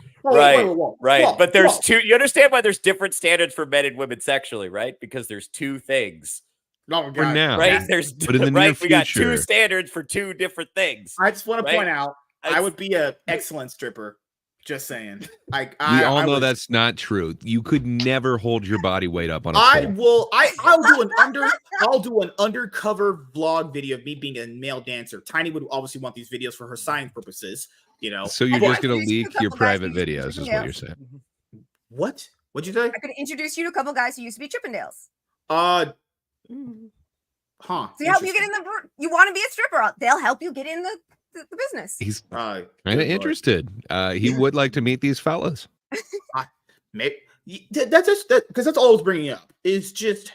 Right. But there's two. You understand why there's different standards for men and women sexually, right? Because there's 2 things. For now, right? But in the near future, we got 2 standards for 2 different things. I just want to point out, I would be an excellent stripper. Just saying. We all know that's not true. You could never hold your body weight up on a pole. I'll do an undercover vlog video of me being a male dancer. Tiny would obviously want these videos for her science purposes, you know. So you're just gonna leak your private videos, is what you're saying. What? What'd you say? I could introduce you to a couple guys who used to be Chippendales. So help you get in you want to be a stripper? They'll help you get in the business. He's kind of interested. He would like to meet these fellas. Maybe that's just because that's all I was bringing up. It's just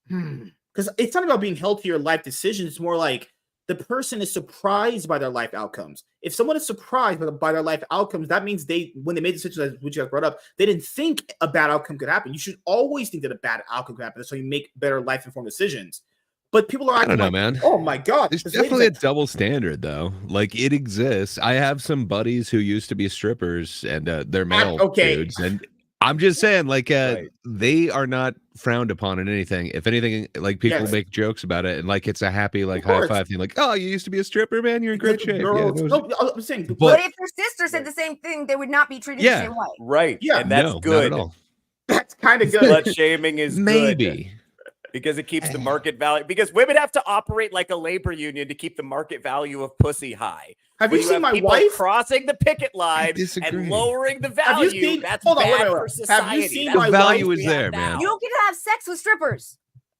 because it's not about being held to your life decisions. It's more like the person is surprised by their life outcomes. If someone is surprised by their life outcomes, that means when they made decisions, which you guys brought up, they didn't think a bad outcome could happen. You should always think that a bad outcome could happen. That's how you make better life informed decisions. But people are I acting don't know, like, man. oh my god, There's this lady's definitely a like, double standard, though. Like it exists. I have some buddies who used to be strippers, and they're male okay. dudes, and I'm just saying, like, Right. they are not frowned upon in anything. If anything, like people Yes. make jokes about it, and like it's a happy, like Of high course. five thing. Like, oh, you used to be a stripper, man. You're in great Because shape. girls- Yeah, no, I'm saying, But- But if your sister said the same thing, they would not be treated Yeah. the same way. Right. Yeah. And that's no, good. not at all. that's kind of good. Slut shaming is good. Maybe. Because it keeps the market value. Because women have to operate like a labor union to keep the market value of pussy high. Have When you seen have my people wife? crossing the picket line disagree. and lowering the Have you value? seen- That's hold on, wait, bad wait, for wait. society. Have you seen That's my what value we is have there, now. man. You don't get to have sex with strippers.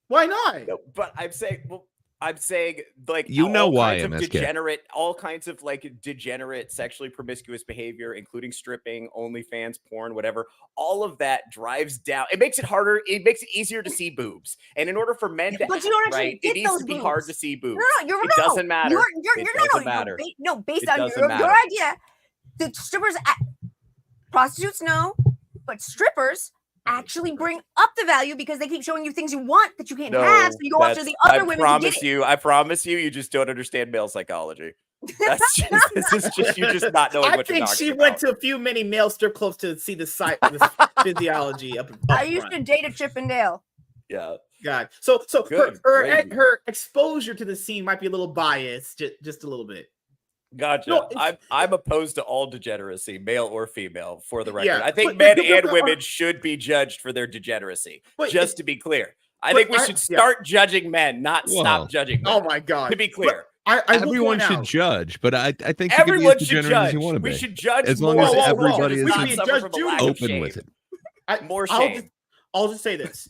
Why not? No, but I'm saying, like, You know all why, kinds of MSK. all kinds of like degenerate, sexually promiscuous behavior, including stripping, OnlyFans, porn, whatever. All of that drives down. It makes it harder. It makes it easier to see boobs. And in order for men to But act you don't actually right, get it needs those to be hard boobs. to see boobs. No, It doesn't matter. You're It no, doesn't matter. Based It on doesn't your matter. idea, the strippers, prostitutes no, but strippers actually bring up the value because they keep showing you things you want that you can't have. So you go after the other women who get it. I promise you, you just don't understand male psychology. This is just you just not knowing I what you're think talking she about. went to a few many male strip clubs to see the physiology up I used front. to date a Chippendale. Yeah. God. So Good, her crazy. exposure to the scene might be a little biased, just a little bit. Gotcha. No, I'm opposed to all degeneracy, male or female, for the record. Yeah, I think but- men but- and but- women should be judged for their degeneracy. But just to be clear. I but think we I- should yeah. start judging men, not Well, stop judging men. Oh my god. To be clear. I will Everyone point should out- judge, but I think you Everyone can be as should degenerate judge. as you want to We be. should judge As long more. as Whoa, whoa, whoa. everybody is We not should suffer judge from a Judy. lack of open shame. with it. More I'll shame. I'll just say this.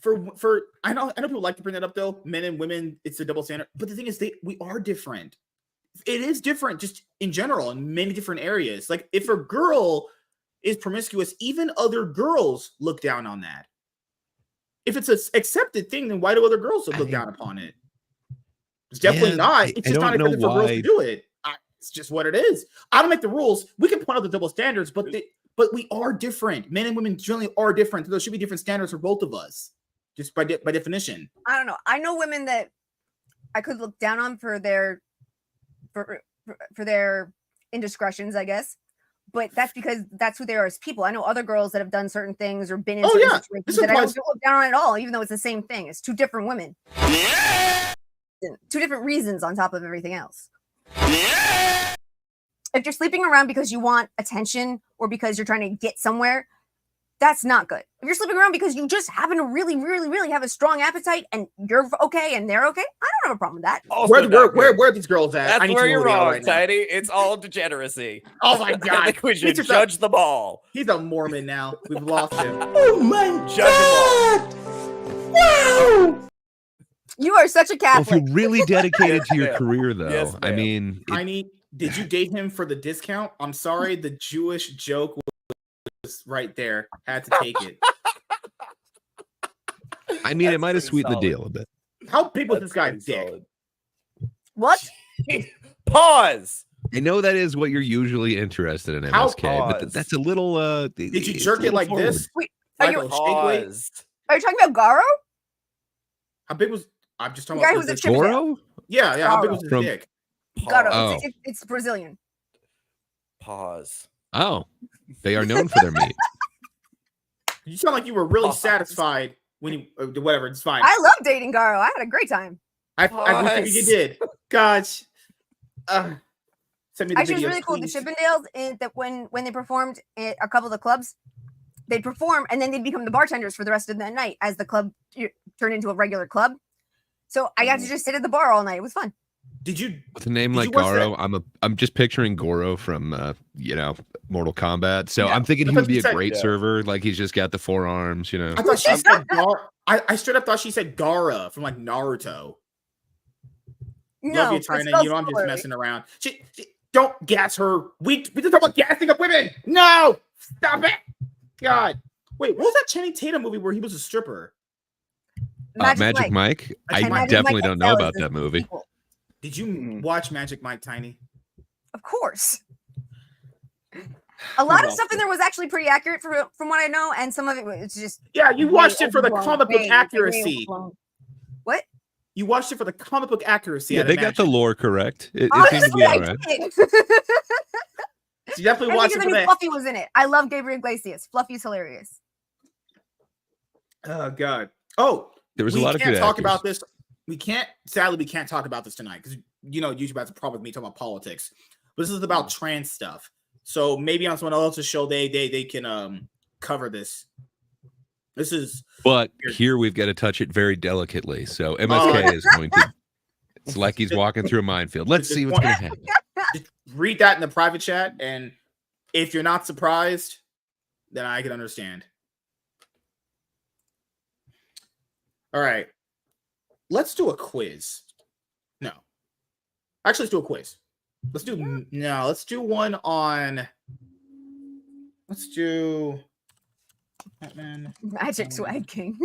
For I know people like to bring that up though. Men and women, it's a double standard. But the thing is, we are different. It is different just in general in many different areas. Like if a girl is promiscuous, even other girls look down on that. If it's an accepted thing, then why do other girls look down upon it? It's definitely Yeah, not. I It's just don't not know accepted for girls why- to do it. It's just what it is. I don't make the rules. We can point out the double standards, but we are different. Men and women generally are different. There should be different standards for both of us, just by definition. I don't know. I know women that I could look down on for their indiscretions, I guess. But that's because that's who they are as people. I know other girls that have done certain things or been in certain situations This that I applies- don't look down on at all, even though it's the same thing. It's two different women. Two different reasons on top of everything else. If you're sleeping around because you want attention or because you're trying to get somewhere, that's not good. If you're sleeping around because you just happen to really, really, really have a strong appetite and you're okay and they're okay, I don't have a problem with that. Also Where not good. are these girls at? I That's need where to know you're they are wrong, right now. Tiny. It's all degeneracy. Oh my I god! think we should He's just judge them all. He's a Mormon now. We've lost him. Judge them all. You are such a Well, if Catholic. you're really dedicated to your ma'am. career, though, Yes, I ma'am. mean, Tiny, did you date him for the discount? I'm sorry, the Jewish joke was right there. Had to take it. it might have pretty sweetened the solid. deal a bit. How big was this That's guy's pretty dick? solid. What? Pause. I know that is what you're usually interested in, How MSK, but pause. that's a little. Did you it's jerk a it little like forward. this? Are Like you a shake weight? Pause. are you talking about Garo? How big was? I'm just talking The guy about who's a this- chip- Goro? Yeah. How big was his From- dick? Garo. Oh. It's Brazilian. Pause. Oh, they are known for their meat. You sound like you were really Pause. satisfied when you whatever. It's fine. I love dating Garo. I had a great time. I wish you Pause. did. Gosh. Send me the Actually, it was video, really cool. The please. Chippendales, that when they performed at a couple of the clubs, they'd perform and then they'd become the bartenders for the rest of the night as the club turned into a regular club. So I got to just sit at the bar all night. It was fun. Did you? With a name Did like you watch Goro, I'm just picturing Goro from Mortal Kombat. So Yeah, I'm thinking he that's would be a what you great said. server. Like he's just got the forearms, I thought she said Gar. I straight up thought she said Gara from like Naruto. No, Love you, it's China. spelled You know I'm just similarly. messing around. She don't gas her. We just talk about gassing up women. No, stop it. God, wait, what was that Channing Tatum movie where he was a stripper? Magic Mike. I Magic Mike. definitely don't know XL is about the that movie. sequel. Did you Mm. watch Magic Mike, Tiny? Of course. A lot of watched stuff in it? there was actually pretty accurate from what I know, and some of it was just Yeah, you way watched it for the overblown, comic book way accuracy. overblown. What? You watched it for the comic book accuracy. Yeah, I'd they got the imagine. lore correct. It seemed to Honestly, be I all right. did. So you definitely And watched because it I for knew that. Fluffy was in it. I love Gabriel Iglesias. Fluffy's hilarious. Oh God. Oh, There was we a lot of can't good talk actors. about this. We can't. Sadly, we can't talk about this tonight because YouTube has a problem with me talking about politics. But this is about trans stuff. So maybe on someone else's show, they can cover this. This is. But here we've got to touch it very delicately. So MSK is going to. It's like he's walking through a minefield. Let's see what's going to happen. Just read that in the private chat, and if you're not surprised, then I can understand. All right. Let's do a quiz. No. Actually, let's do a quiz. Let's do one on. Let's do Batman. Magic Swag King.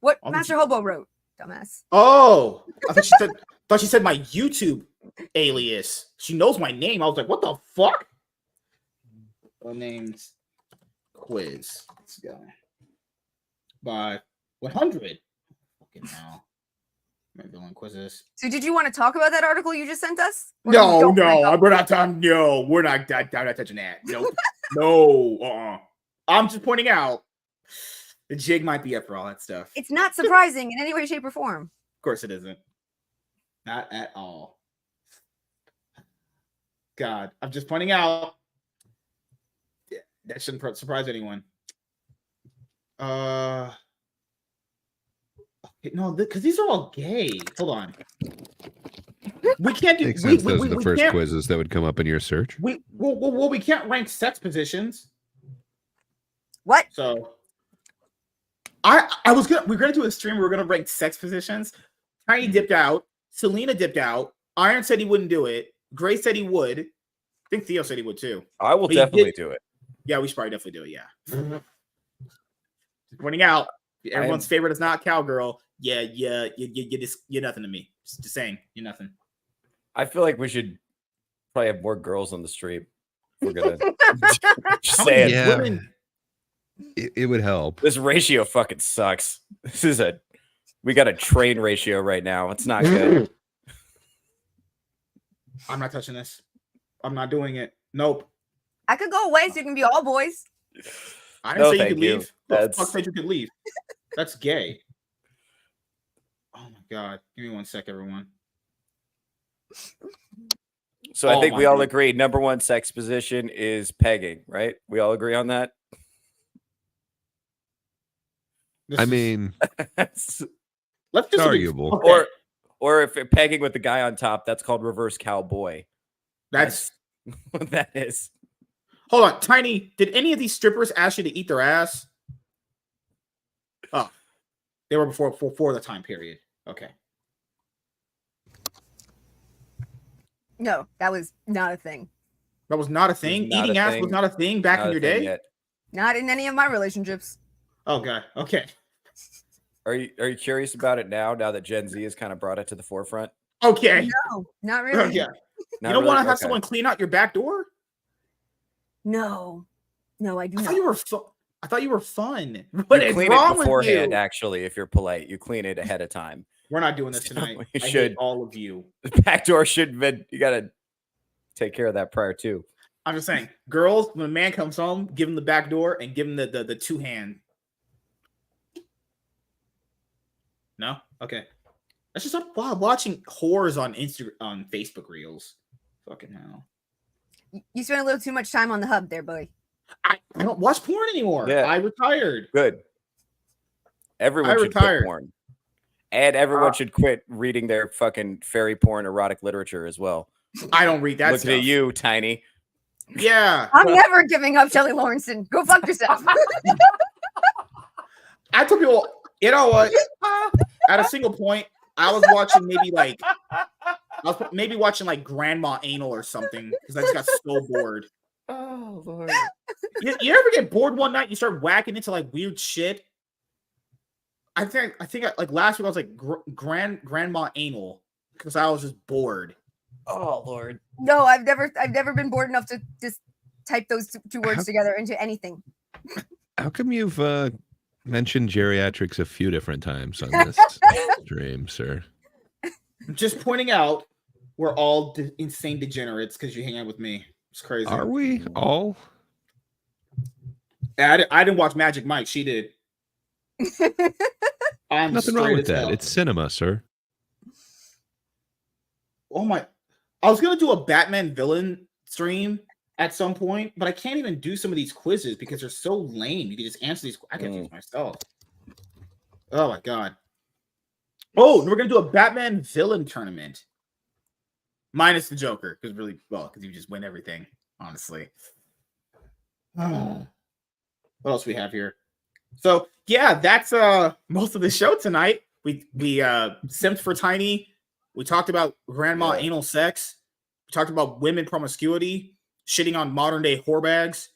What Master Hobo wrote, dumbass. Oh, I thought she said my YouTube alias. She knows my name. I was like, what the fuck? What name's quiz? Let's go. By 100. Fucking hell. Maybe on quizzes. So did you want to talk about that article you just sent us? No, we're not touching that. No. I'm just pointing out the jig might be up for all that stuff. It's not surprising in any way, shape, or form. Of course it isn't. Not at all. God, I'm just pointing out. Yeah, that shouldn't surprise anyone. No, because these are all gay. Hold on. We can't do. Makes sense. Those are the first quizzes that would come up in your search. We can't rank sex positions. What? So, we're gonna do a stream. We're gonna rank sex positions. Tiny dipped out. Selena dipped out. Iron said he wouldn't do it. Gray said he would. I think Theo said he would too. I will definitely do it. Yeah, we should probably definitely do it. Yeah. Pointing out, everyone's favorite is not cowgirl. Yeah, you're nothing to me. Just saying, you're nothing. I feel like we should probably have more girls on the stream. We're gonna just say it. It would help. This ratio fucking sucks. We got a train ratio right now. It's not good. I'm not touching this. I'm not doing it. Nope. I could go away so you can be all boys. I didn't say you could you. leave. The fuck said you could leave? That's gay. Oh my God. Give me 1 sec, everyone. So I think we all agree number one sex position is pegging, right? We all agree on that? I mean, let's just arguable. Okay. Or if you're pegging with the guy on top, that's called reverse cowboy. That's what that is. Hold on, Tiny. Did any of these strippers ask you to eat their ass? Oh, they were before the time period. Okay. No, that was not a thing. That was not a thing. Eating ass was not a thing back in your day. Yet. Not in any of my relationships. Oh God. Okay. Are you curious about it now that Gen Z has kind of brought it to the forefront? Okay. No, not really. Okay. You don't want to have someone clean out your back door? No, I do not. I thought you were fun. What is wrong beforehand, with you? Actually, if you're polite, you clean it ahead of time. We're not doing this tonight. You I should. Hate all of you. The back door should be. You gotta take care of that prior too. I'm just saying, girls, when a man comes home, give him the back door and give him the two hand. No? Okay. That's just watching whores on Facebook Reels. Fucking hell. You spent a little too much time on the hub there, buddy. I don't watch porn anymore. Yeah. I retired. Good. Everyone should quit porn. And everyone should quit reading their fucking fairy porn erotic literature as well. I don't read that stuff. Look at you, Tiny. Yeah. I'm never giving up Shelley Lawrenson. Go fuck yourself. I told people, you know what? At a single point, I was watching maybe Grandma Anal or something because I just got so bored. Oh Lord! You ever get bored one night? You start whacking into weird shit. I think last week I was like Grandma Anal because I was just bored. Oh Lord! No, I've never been bored enough to just type those two words together into anything. How come you've mentioned geriatrics a few different times on this stream, sir. Just pointing out, we're all insane degenerates because you hang out with me. It's crazy. Are we all? I didn't watch Magic Mike. She did. I'm Nothing wrong with that. It's cinema, sir. Oh my! I was gonna do a Batman villain stream at some point, but I can't even do some of these quizzes because they're so lame. You can just answer these. I can use myself. Oh my god! Oh, we're gonna do a Batman villain tournament, minus the Joker, because you just win everything. Honestly. What else we have here? So yeah, that's most of the show tonight. We simped for Tiny. We talked about grandma anal sex. We talked about women promiscuity, shitting on modern day whorebags.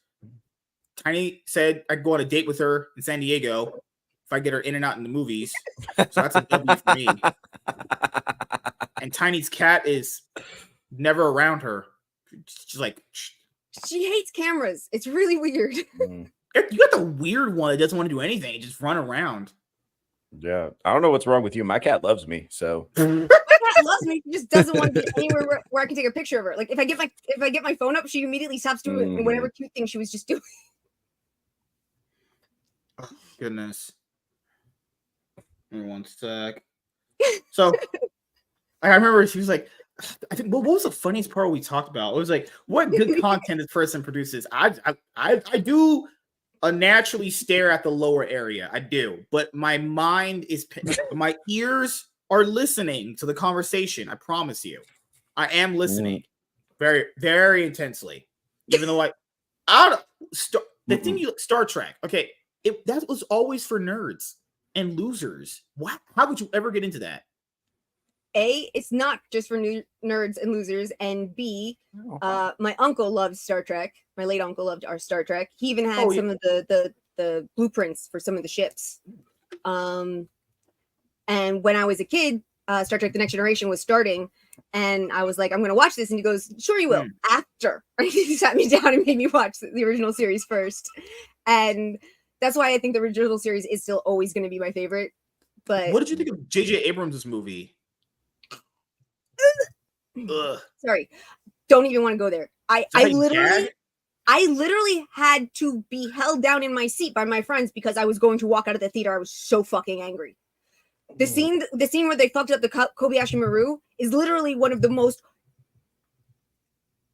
Tiny said I'd go on a date with her in San Diego if I get her in and out in the movies. So that's a W for me. And Tiny's cat is never around her. She's like, she hates cameras. It's really weird. You got the weird one that doesn't want to do anything, just run around. Yeah, I don't know what's wrong with you. My cat loves me, so my cat loves me. She just doesn't want to be anywhere where I can take a picture of her. Like if I get my phone up, she immediately stops doing whatever cute thing she was just doing. Oh, goodness. Give me one sec. So I remember she was like, I think what was the funniest part we talked about? It was like, what good content this person produces. I do naturally stare at the lower area. I do, but my mind is, my ears are listening to the conversation. I promise you, I am listening very, very intensely. Even though the thing Star Trek, okay, that was always for nerds and losers. What? How would you ever get into that? A, it's not just for nerds and losers, and B, my uncle loved Star Trek. My late uncle loved our Star Trek. He even had some of the blueprints for some of the ships. And when I was a kid, Star Trek: The Next Generation was starting, and I was like, "I'm going to watch this," and he goes, "Sure, you will." After he sat me down and made me watch the original series first, and that's why I think the original series is still always going to be my favorite. But what did you think of J.J. Abrams' movie? Sorry, don't even want to go there. I literally had to be held down in my seat by my friends because I was going to walk out of the theater. I was so fucking angry. The scene where they fucked up the Kobayashi Maru is literally one of the most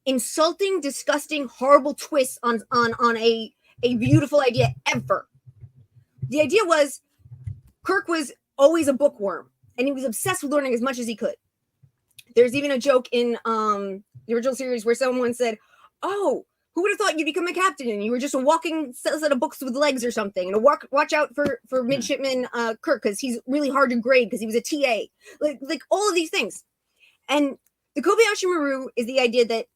insulting, disgusting, horrible twists on a beautiful idea ever. The idea was Kirk was always a bookworm, and he was obsessed with learning as much as he could. There's even a joke in the original series where someone said, "Oh, who would have thought you'd become a captain and you were just a walking set of books with legs or something?" And watch out for midshipman Kirk because he's really hard to grade because he was a TA. Like all of these things. And the Kobayashi Maru is the idea that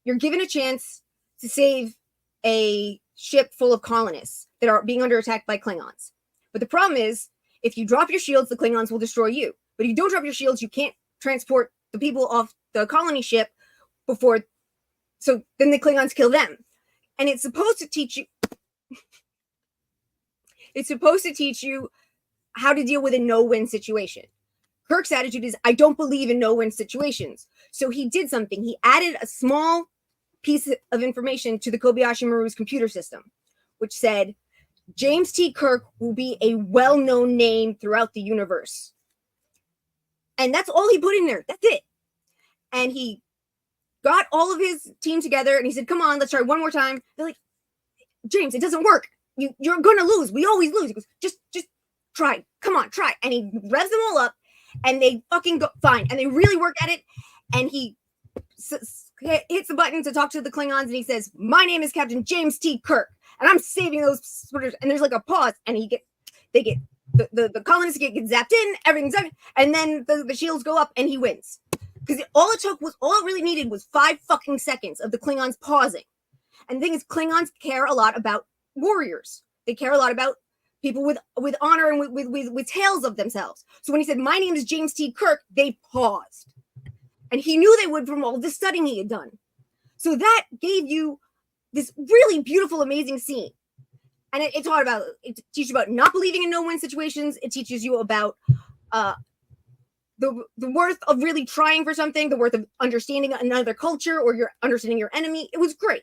you're given a chance to save a ship full of colonists that are being under attack by Klingons. But the problem is, if you drop your shields, the Klingons will destroy you. But if you don't drop your shields, you can't transport the people off the colony ship before, so then the Klingons kill them. And it's supposed to teach you how to deal with a no-win situation. Kirk's attitude is, I don't believe in no-win situations. So he did something. He added a small piece of information to the Kobayashi Maru's computer system, which said, James T. Kirk will be a well-known name throughout the universe. And that's all he put in there. That's it. And he got all of his team together and he said, come on, let's try one more time. They're like, James, it doesn't work. You're going to lose. We always lose. He goes, just try. Come on, try. And he revs them all up and they fucking go fine. And they really work at it. And he hits the button to talk to the Klingons and he says, my name is Captain James T. Kirk. And I'm saving those splitters. And there's like a pause and the colonists get zapped in, everything's done, and then the shields go up and he wins. Because all it really needed was 5 fucking seconds of the Klingons pausing. And the thing is, Klingons care a lot about warriors. They care a lot about people with honor and with tales of themselves. So when he said, my name is James T. Kirk, they paused. And he knew they would from all the studying he had done. So that gave you this really beautiful, amazing scene. And it taught about, it teaches you about not believing in no-win situations. It teaches you about the worth of really trying for something, the worth of understanding another culture or your understanding your enemy. It was great.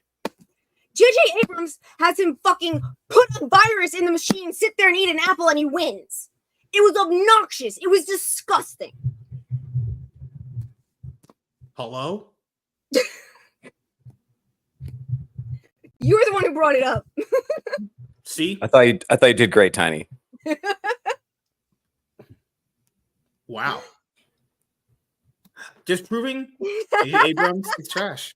J.J. Abrams has him fucking put a virus in the machine, sit there and eat an apple, and he wins. It was obnoxious. It was disgusting. Hello? You were the one who brought it up. See? I thought you did great, Tiny. Wow. Just proving J.J. Abrams is trash.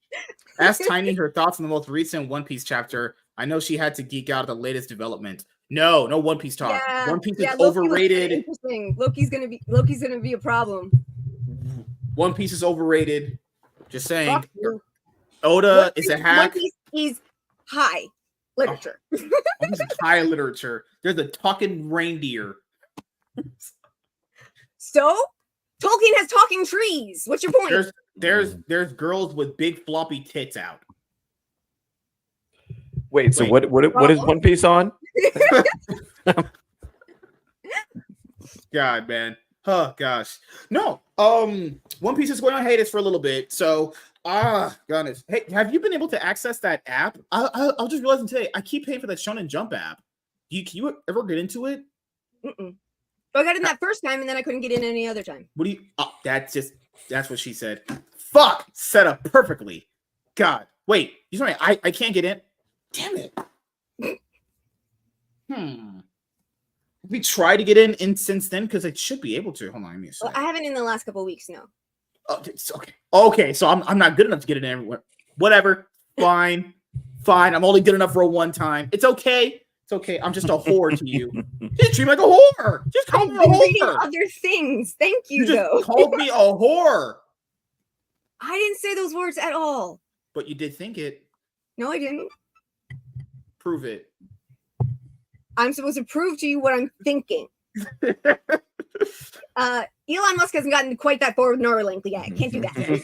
Ask Tiny her thoughts on the most recent One Piece chapter. I know she had to geek out at the latest development. No One Piece talk. Yeah, One Piece is Loki overrated. Interesting. Loki's gonna be a problem. One Piece is overrated. Just saying. Fuck you. Oda is a hack. One Piece is high literature. One Piece is high literature. There's a talking reindeer. So, Tolkien has talking trees. What's your point? There's girls with big floppy tits out. Wait, so what is One Piece on? God, man. Oh gosh. No. One Piece is going on hiatus for a little bit. So goodness. Hey, have you been able to access that app? I'll just realizing today, I keep paying for that Shonen Jump app. Can you ever get into it? Mm-mm. I got in that first time and then I couldn't get in any other time. What do you that's what she said. Fuck, set up perfectly. God. Wait, you told me I can't get in. Damn it. We try to get in since then because it should be able to. Hold on, let me a second. Well, I haven't in the last couple of weeks, no. Oh, it's okay. Okay, so I'm not good enough to get it in everywhere. Whatever. Fine. I'm only good enough for a one time. It's okay. It's okay. I'm just a whore to you. Just treat me like a whore. Just call me a whore. Other things. Thank you, You though. just called me a whore. I didn't say those words at all. But you did think it. No, I didn't. Prove it. I'm supposed to prove to you what I'm thinking. Elon Musk hasn't gotten quite that far with Neuralink yet. Can't do that.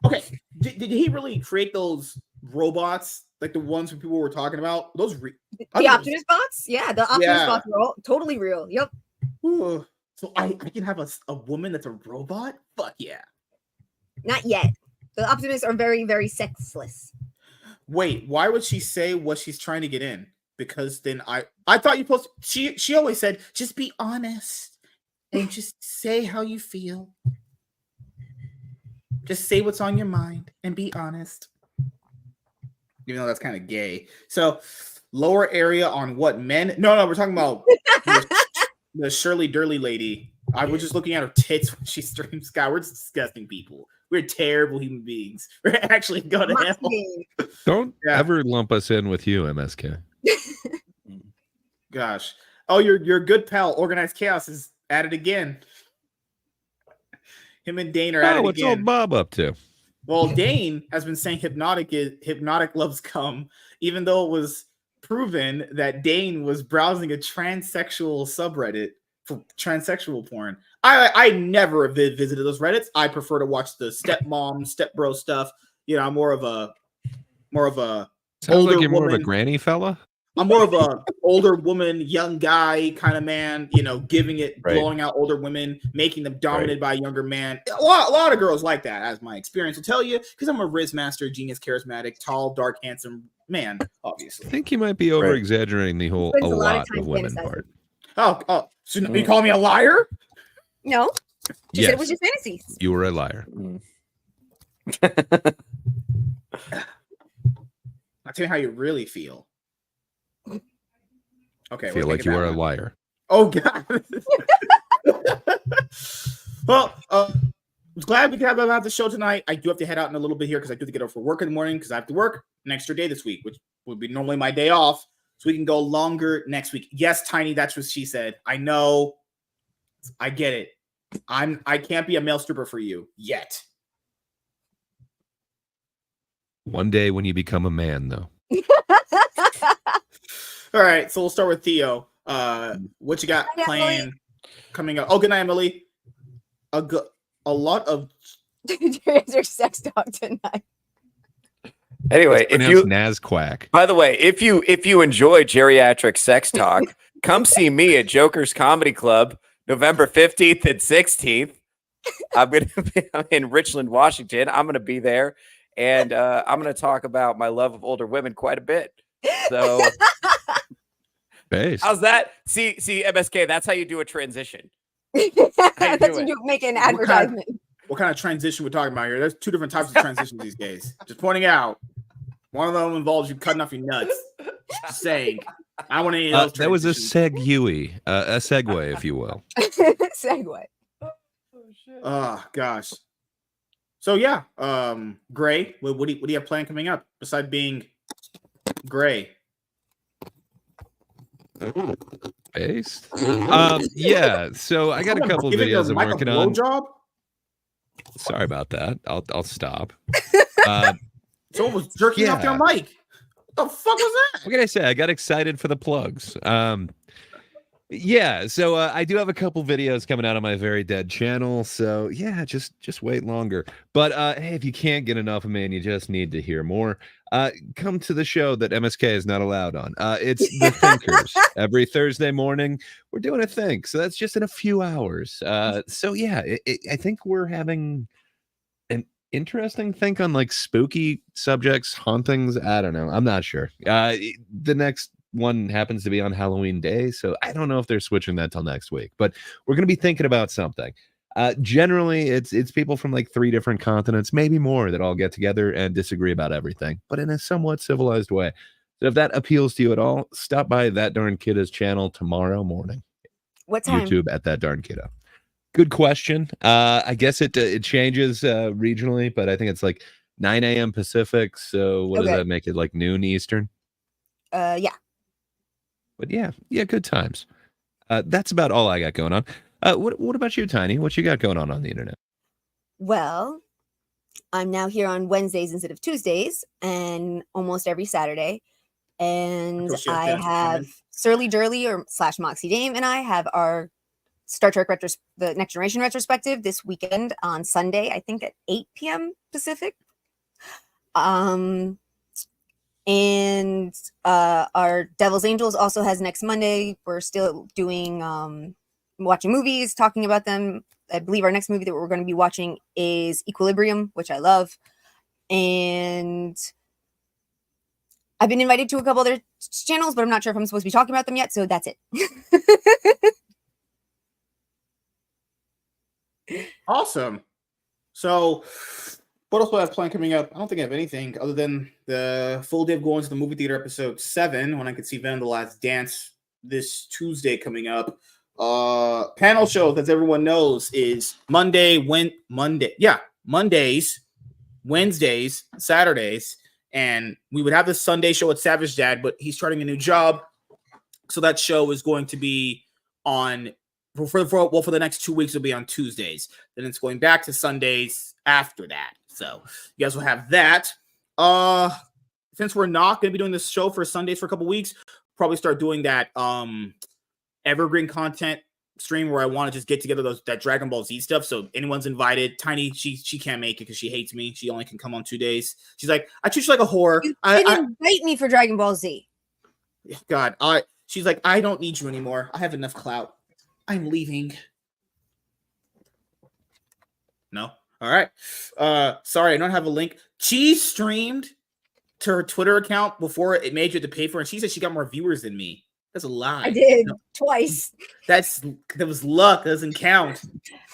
Okay. Did he really create those robots like the ones that people were talking about? Those the Optimus bots? Yeah, the Optimus bots are all totally real. Yep. Ooh. So I can have a woman that's a robot? Fuck yeah. Not yet. The Optimus are very, very sexless. Wait, why would she say what she's trying to get in? Because then I thought you supposed to, she always said, just be honest and just say how you feel. Just say what's on your mind and be honest. Even though that's kind of gay. So lower area on what men? No, we're talking about the Shirley Durley lady. I was just looking at her tits when she streams. God, we're disgusting people. We're terrible human beings. We're actually going to hell. Don't ever lump us in with you, MSK. Gosh. Oh, your good pal, Organized Chaos, is at it again. Him and Dane are at it what's again. old Bob up to? Well, Dane has been saying hypnotic loves cum, even though it was proven that Dane was browsing a transsexual subreddit for transsexual porn. I never visited those Reddits. I prefer to watch the stepmom, stepbro stuff. You know, I'm more of a Sounds older like you're more of a woman. granny fella. I'm more of a older woman, young guy kind of man, you know, giving it, blowing out older women, making them dominated by a younger man. A lot of girls like that, as my experience will tell you, because I'm a Riz master, genius, charismatic, tall, dark, handsome man, obviously. I think you might be over exaggerating the whole a lot of women part. Oh, so you call me a liar? No. She said it was just fantasy. You were a liar. I'll tell you how you really feel. Okay. I feel like you are a liar. Oh, God. Well, I was glad we could have about the show tonight. I do have to head out in a little bit here because I do have to get up for work in the morning because I have to work an extra day this week, which would be normally my day off. So we can go longer next week. Yes, Tiny, that's what she said. I know. I get it. I can't be a male stripper for you yet. One day when you become a man, though. All right, so we'll start with Theo. What you got playing coming up? Oh, good night, Emily. A lot of your sex talk tonight. Anyway, if you Nasquack. By the way, if you enjoy geriatric sex talk, come see me at Joker's Comedy Club, November 15th and 16th. I'm in Richland, Washington. I'm gonna be there, and I'm gonna talk about my love of older women quite a bit. So, how's that? See, MSK. That's how you do a transition. That's you make an advertisement. What kind of transition we're talking about here? There's two different types of transitions these days. Just pointing out. One of them involves you cutting off your nuts. Just saying. I want any of those. That was a segue, if you will. Segue. Oh gosh. So yeah, Gray. What do you have planned coming up besides being Gray? Based. Yeah. So I got a couple of videos I'm working on. Sorry about that. I'll stop. Someone was jerking off your mic. What the fuck was that? What can I say? I got excited for the plugs. Yeah, so I do have a couple videos coming out on my Very Dead channel. So yeah, just wait longer. But hey, if you can't get enough of me and you just need to hear more, come to the show that MSK is not allowed on. It's The Thinkers. Every Thursday morning, we're doing a think. So that's just in a few hours. So yeah, I think we're having an interesting think on like spooky subjects, hauntings. I don't know. I'm not sure. The next one happens to be on Halloween Day, so I don't know if they're switching that till next week, but we're going to be thinking about something. Generally, it's people from like 3 different continents, maybe more, that all get together and disagree about everything, but in a somewhat civilized way. So if that appeals to you at all, stop by That Darn Kidda's channel tomorrow morning. What time? YouTube at That Darn Kidda. Good question. I guess it changes regionally, but I think it's like 9 a.m. Pacific. So what does that make it, like noon Eastern? Yeah. But yeah, good times. That's about all I got going on. What about you, Tiny? What you got going on the internet? Well, I'm now here on Wednesdays instead of Tuesdays, and almost every Saturday. And I have Surly Durly or / Moxie Dame, and I have our Star Trek the Next Generation retrospective this weekend on Sunday, I think at 8 p.m. Pacific. And our Devil's Angels also has next Monday. We're still doing watching movies, talking about them. I believe our next movie that we're going to be watching is Equilibrium, which I love. And I've been invited to a couple other channels, but I'm not sure if I'm supposed to be talking about them yet, so that's it. Awesome. So what else do I have planned coming up? I don't think I have anything other than the full day of going to the movie theater episode 7 when I could see Venom the Last Dance this Tuesday coming up. Panel show, as everyone knows, is Mondays, Wednesdays, Saturdays, and we would have the Sunday show at Savage Dad, but he's starting a new job, so that show is going to be on for the next 2 weeks. It'll be on Tuesdays. Then it's going back to Sundays after that. So you guys will have that. Since we're not going to be doing this show for Sundays for a couple weeks, probably start doing that evergreen content stream where I want to just get together that Dragon Ball Z stuff. So anyone's invited. Tiny, she can't make it because she hates me. She only can come on 2 days. She's like, I treat you like a whore. You didn't invite me for Dragon Ball Z. God, she's like, I don't need you anymore. I have enough clout. I'm leaving. No. All right. Sorry, I don't have a link. She streamed to her Twitter account before it made you have to pay for it. And she said she got more viewers than me. That's a lie. I did twice. That was luck. That doesn't count.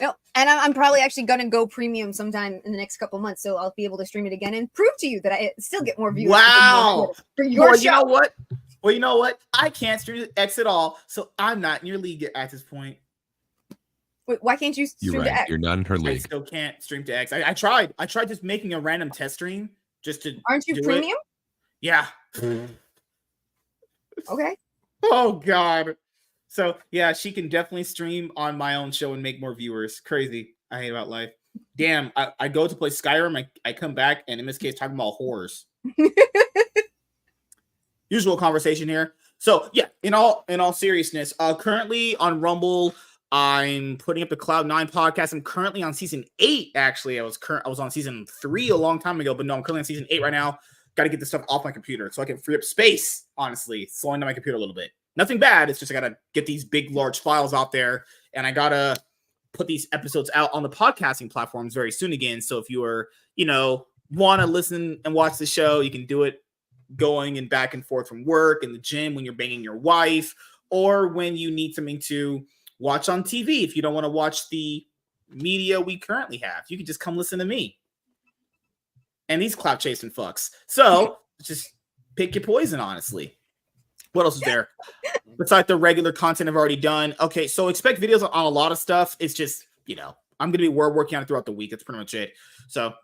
No, and I'm probably actually gonna go premium sometime in the next couple months, so I'll be able to stream it again and prove to you that I still get more viewers. Wow. For your show. You know what? Well, you know what? I can't stream X at all, so I'm not in your league at this point. Wait, why can't you stream to X? You're not in her league. I still can't stream to X. I tried. I tried just making a random test stream just to. Aren't you premium? Yeah. Okay. Oh God. So yeah, she can definitely stream on my own show and make more viewers. Crazy. I hate about life. Damn. I go to play Skyrim. I come back and MSK is talking about horrors. Usual conversation here. So yeah, in all seriousness, currently on Rumble, I'm putting up the Cloud9 podcast. I'm currently on season 8. Actually, I was on season 3 a long time ago, but no, I'm currently on season 8 right now. got to get this stuff off my computer so I can free up space, honestly, slowing down my computer a little bit. Nothing bad. It's just I got to get these big, large files out there, and I got to put these episodes out on the podcasting platforms very soon again. So if you are, want to listen and watch the show, you can do it going and back and forth from work, in the gym, when you're banging your wife, or when you need something to watch on TV. If you don't want to watch the media we currently have, you can just come listen to me and these clout chasing fucks. So just pick your poison, honestly. What else is there? Besides the regular content I've already done. Okay, so expect videos on a lot of stuff. It's just, I'm going to be working on it throughout the week. That's pretty much it. So,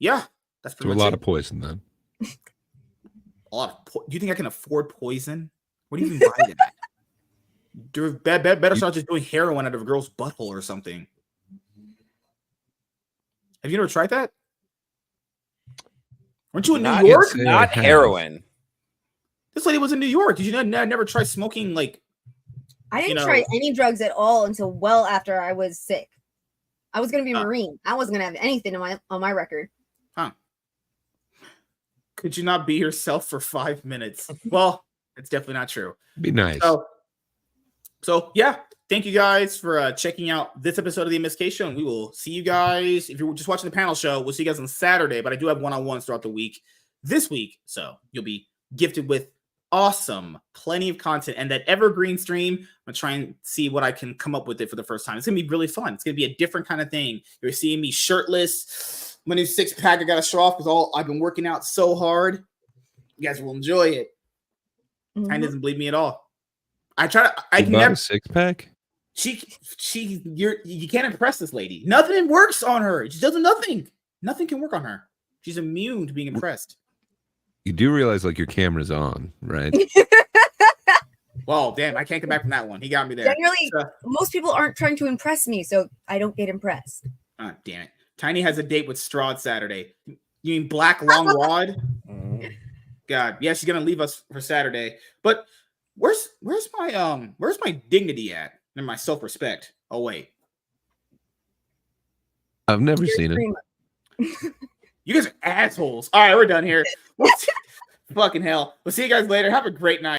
yeah, that's pretty much it. A lot of poison, then. A lot of do you think I can afford poison? What do you even buy that? Better start just doing heroin out of a girl's butthole or something. Have you never tried that? Weren't you in New York? Not heroin. This lady was in New York. Did you never try smoking, like... I didn't try any drugs at all until well after I was sick. I was going to be a Marine. I wasn't going to have anything on my record. Huh. Could you not be yourself for 5 minutes? Well, it's definitely not true. Be nice. So yeah, thank you guys for checking out this episode of the MSK Show, and we will see you guys. If you're just watching the panel show, we'll see you guys on Saturday, but I do have one-on-ones throughout the week this week, so you'll be gifted with plenty of content, and that evergreen stream, I'm gonna try and see what I can come up with it for the first time. It's gonna be really fun. It's gonna be a different kind of thing. You're seeing me shirtless, my new 6-pack I gotta show off because I've been working out so hard. You guys will enjoy it. Kind doesn't believe me at all. I can never 6-pack. You can't impress this lady. Nothing works on her. She does nothing. Nothing can work on her. She's immune to being impressed. You do realize, like, your camera's on, right? Well, damn, I can't come back from that one. He got me there. Generally, most people aren't trying to impress me, so I don't get impressed. Oh, damn it. Tiny has a date with Strahd Saturday. You mean Black Long Rod? God, yeah, she's gonna leave us for Saturday. But where's my dignity at and my self-respect? Oh wait, I've never seen it. You guys are assholes. All right, we're done here. Fucking hell. We'll see you guys later. Have a great night.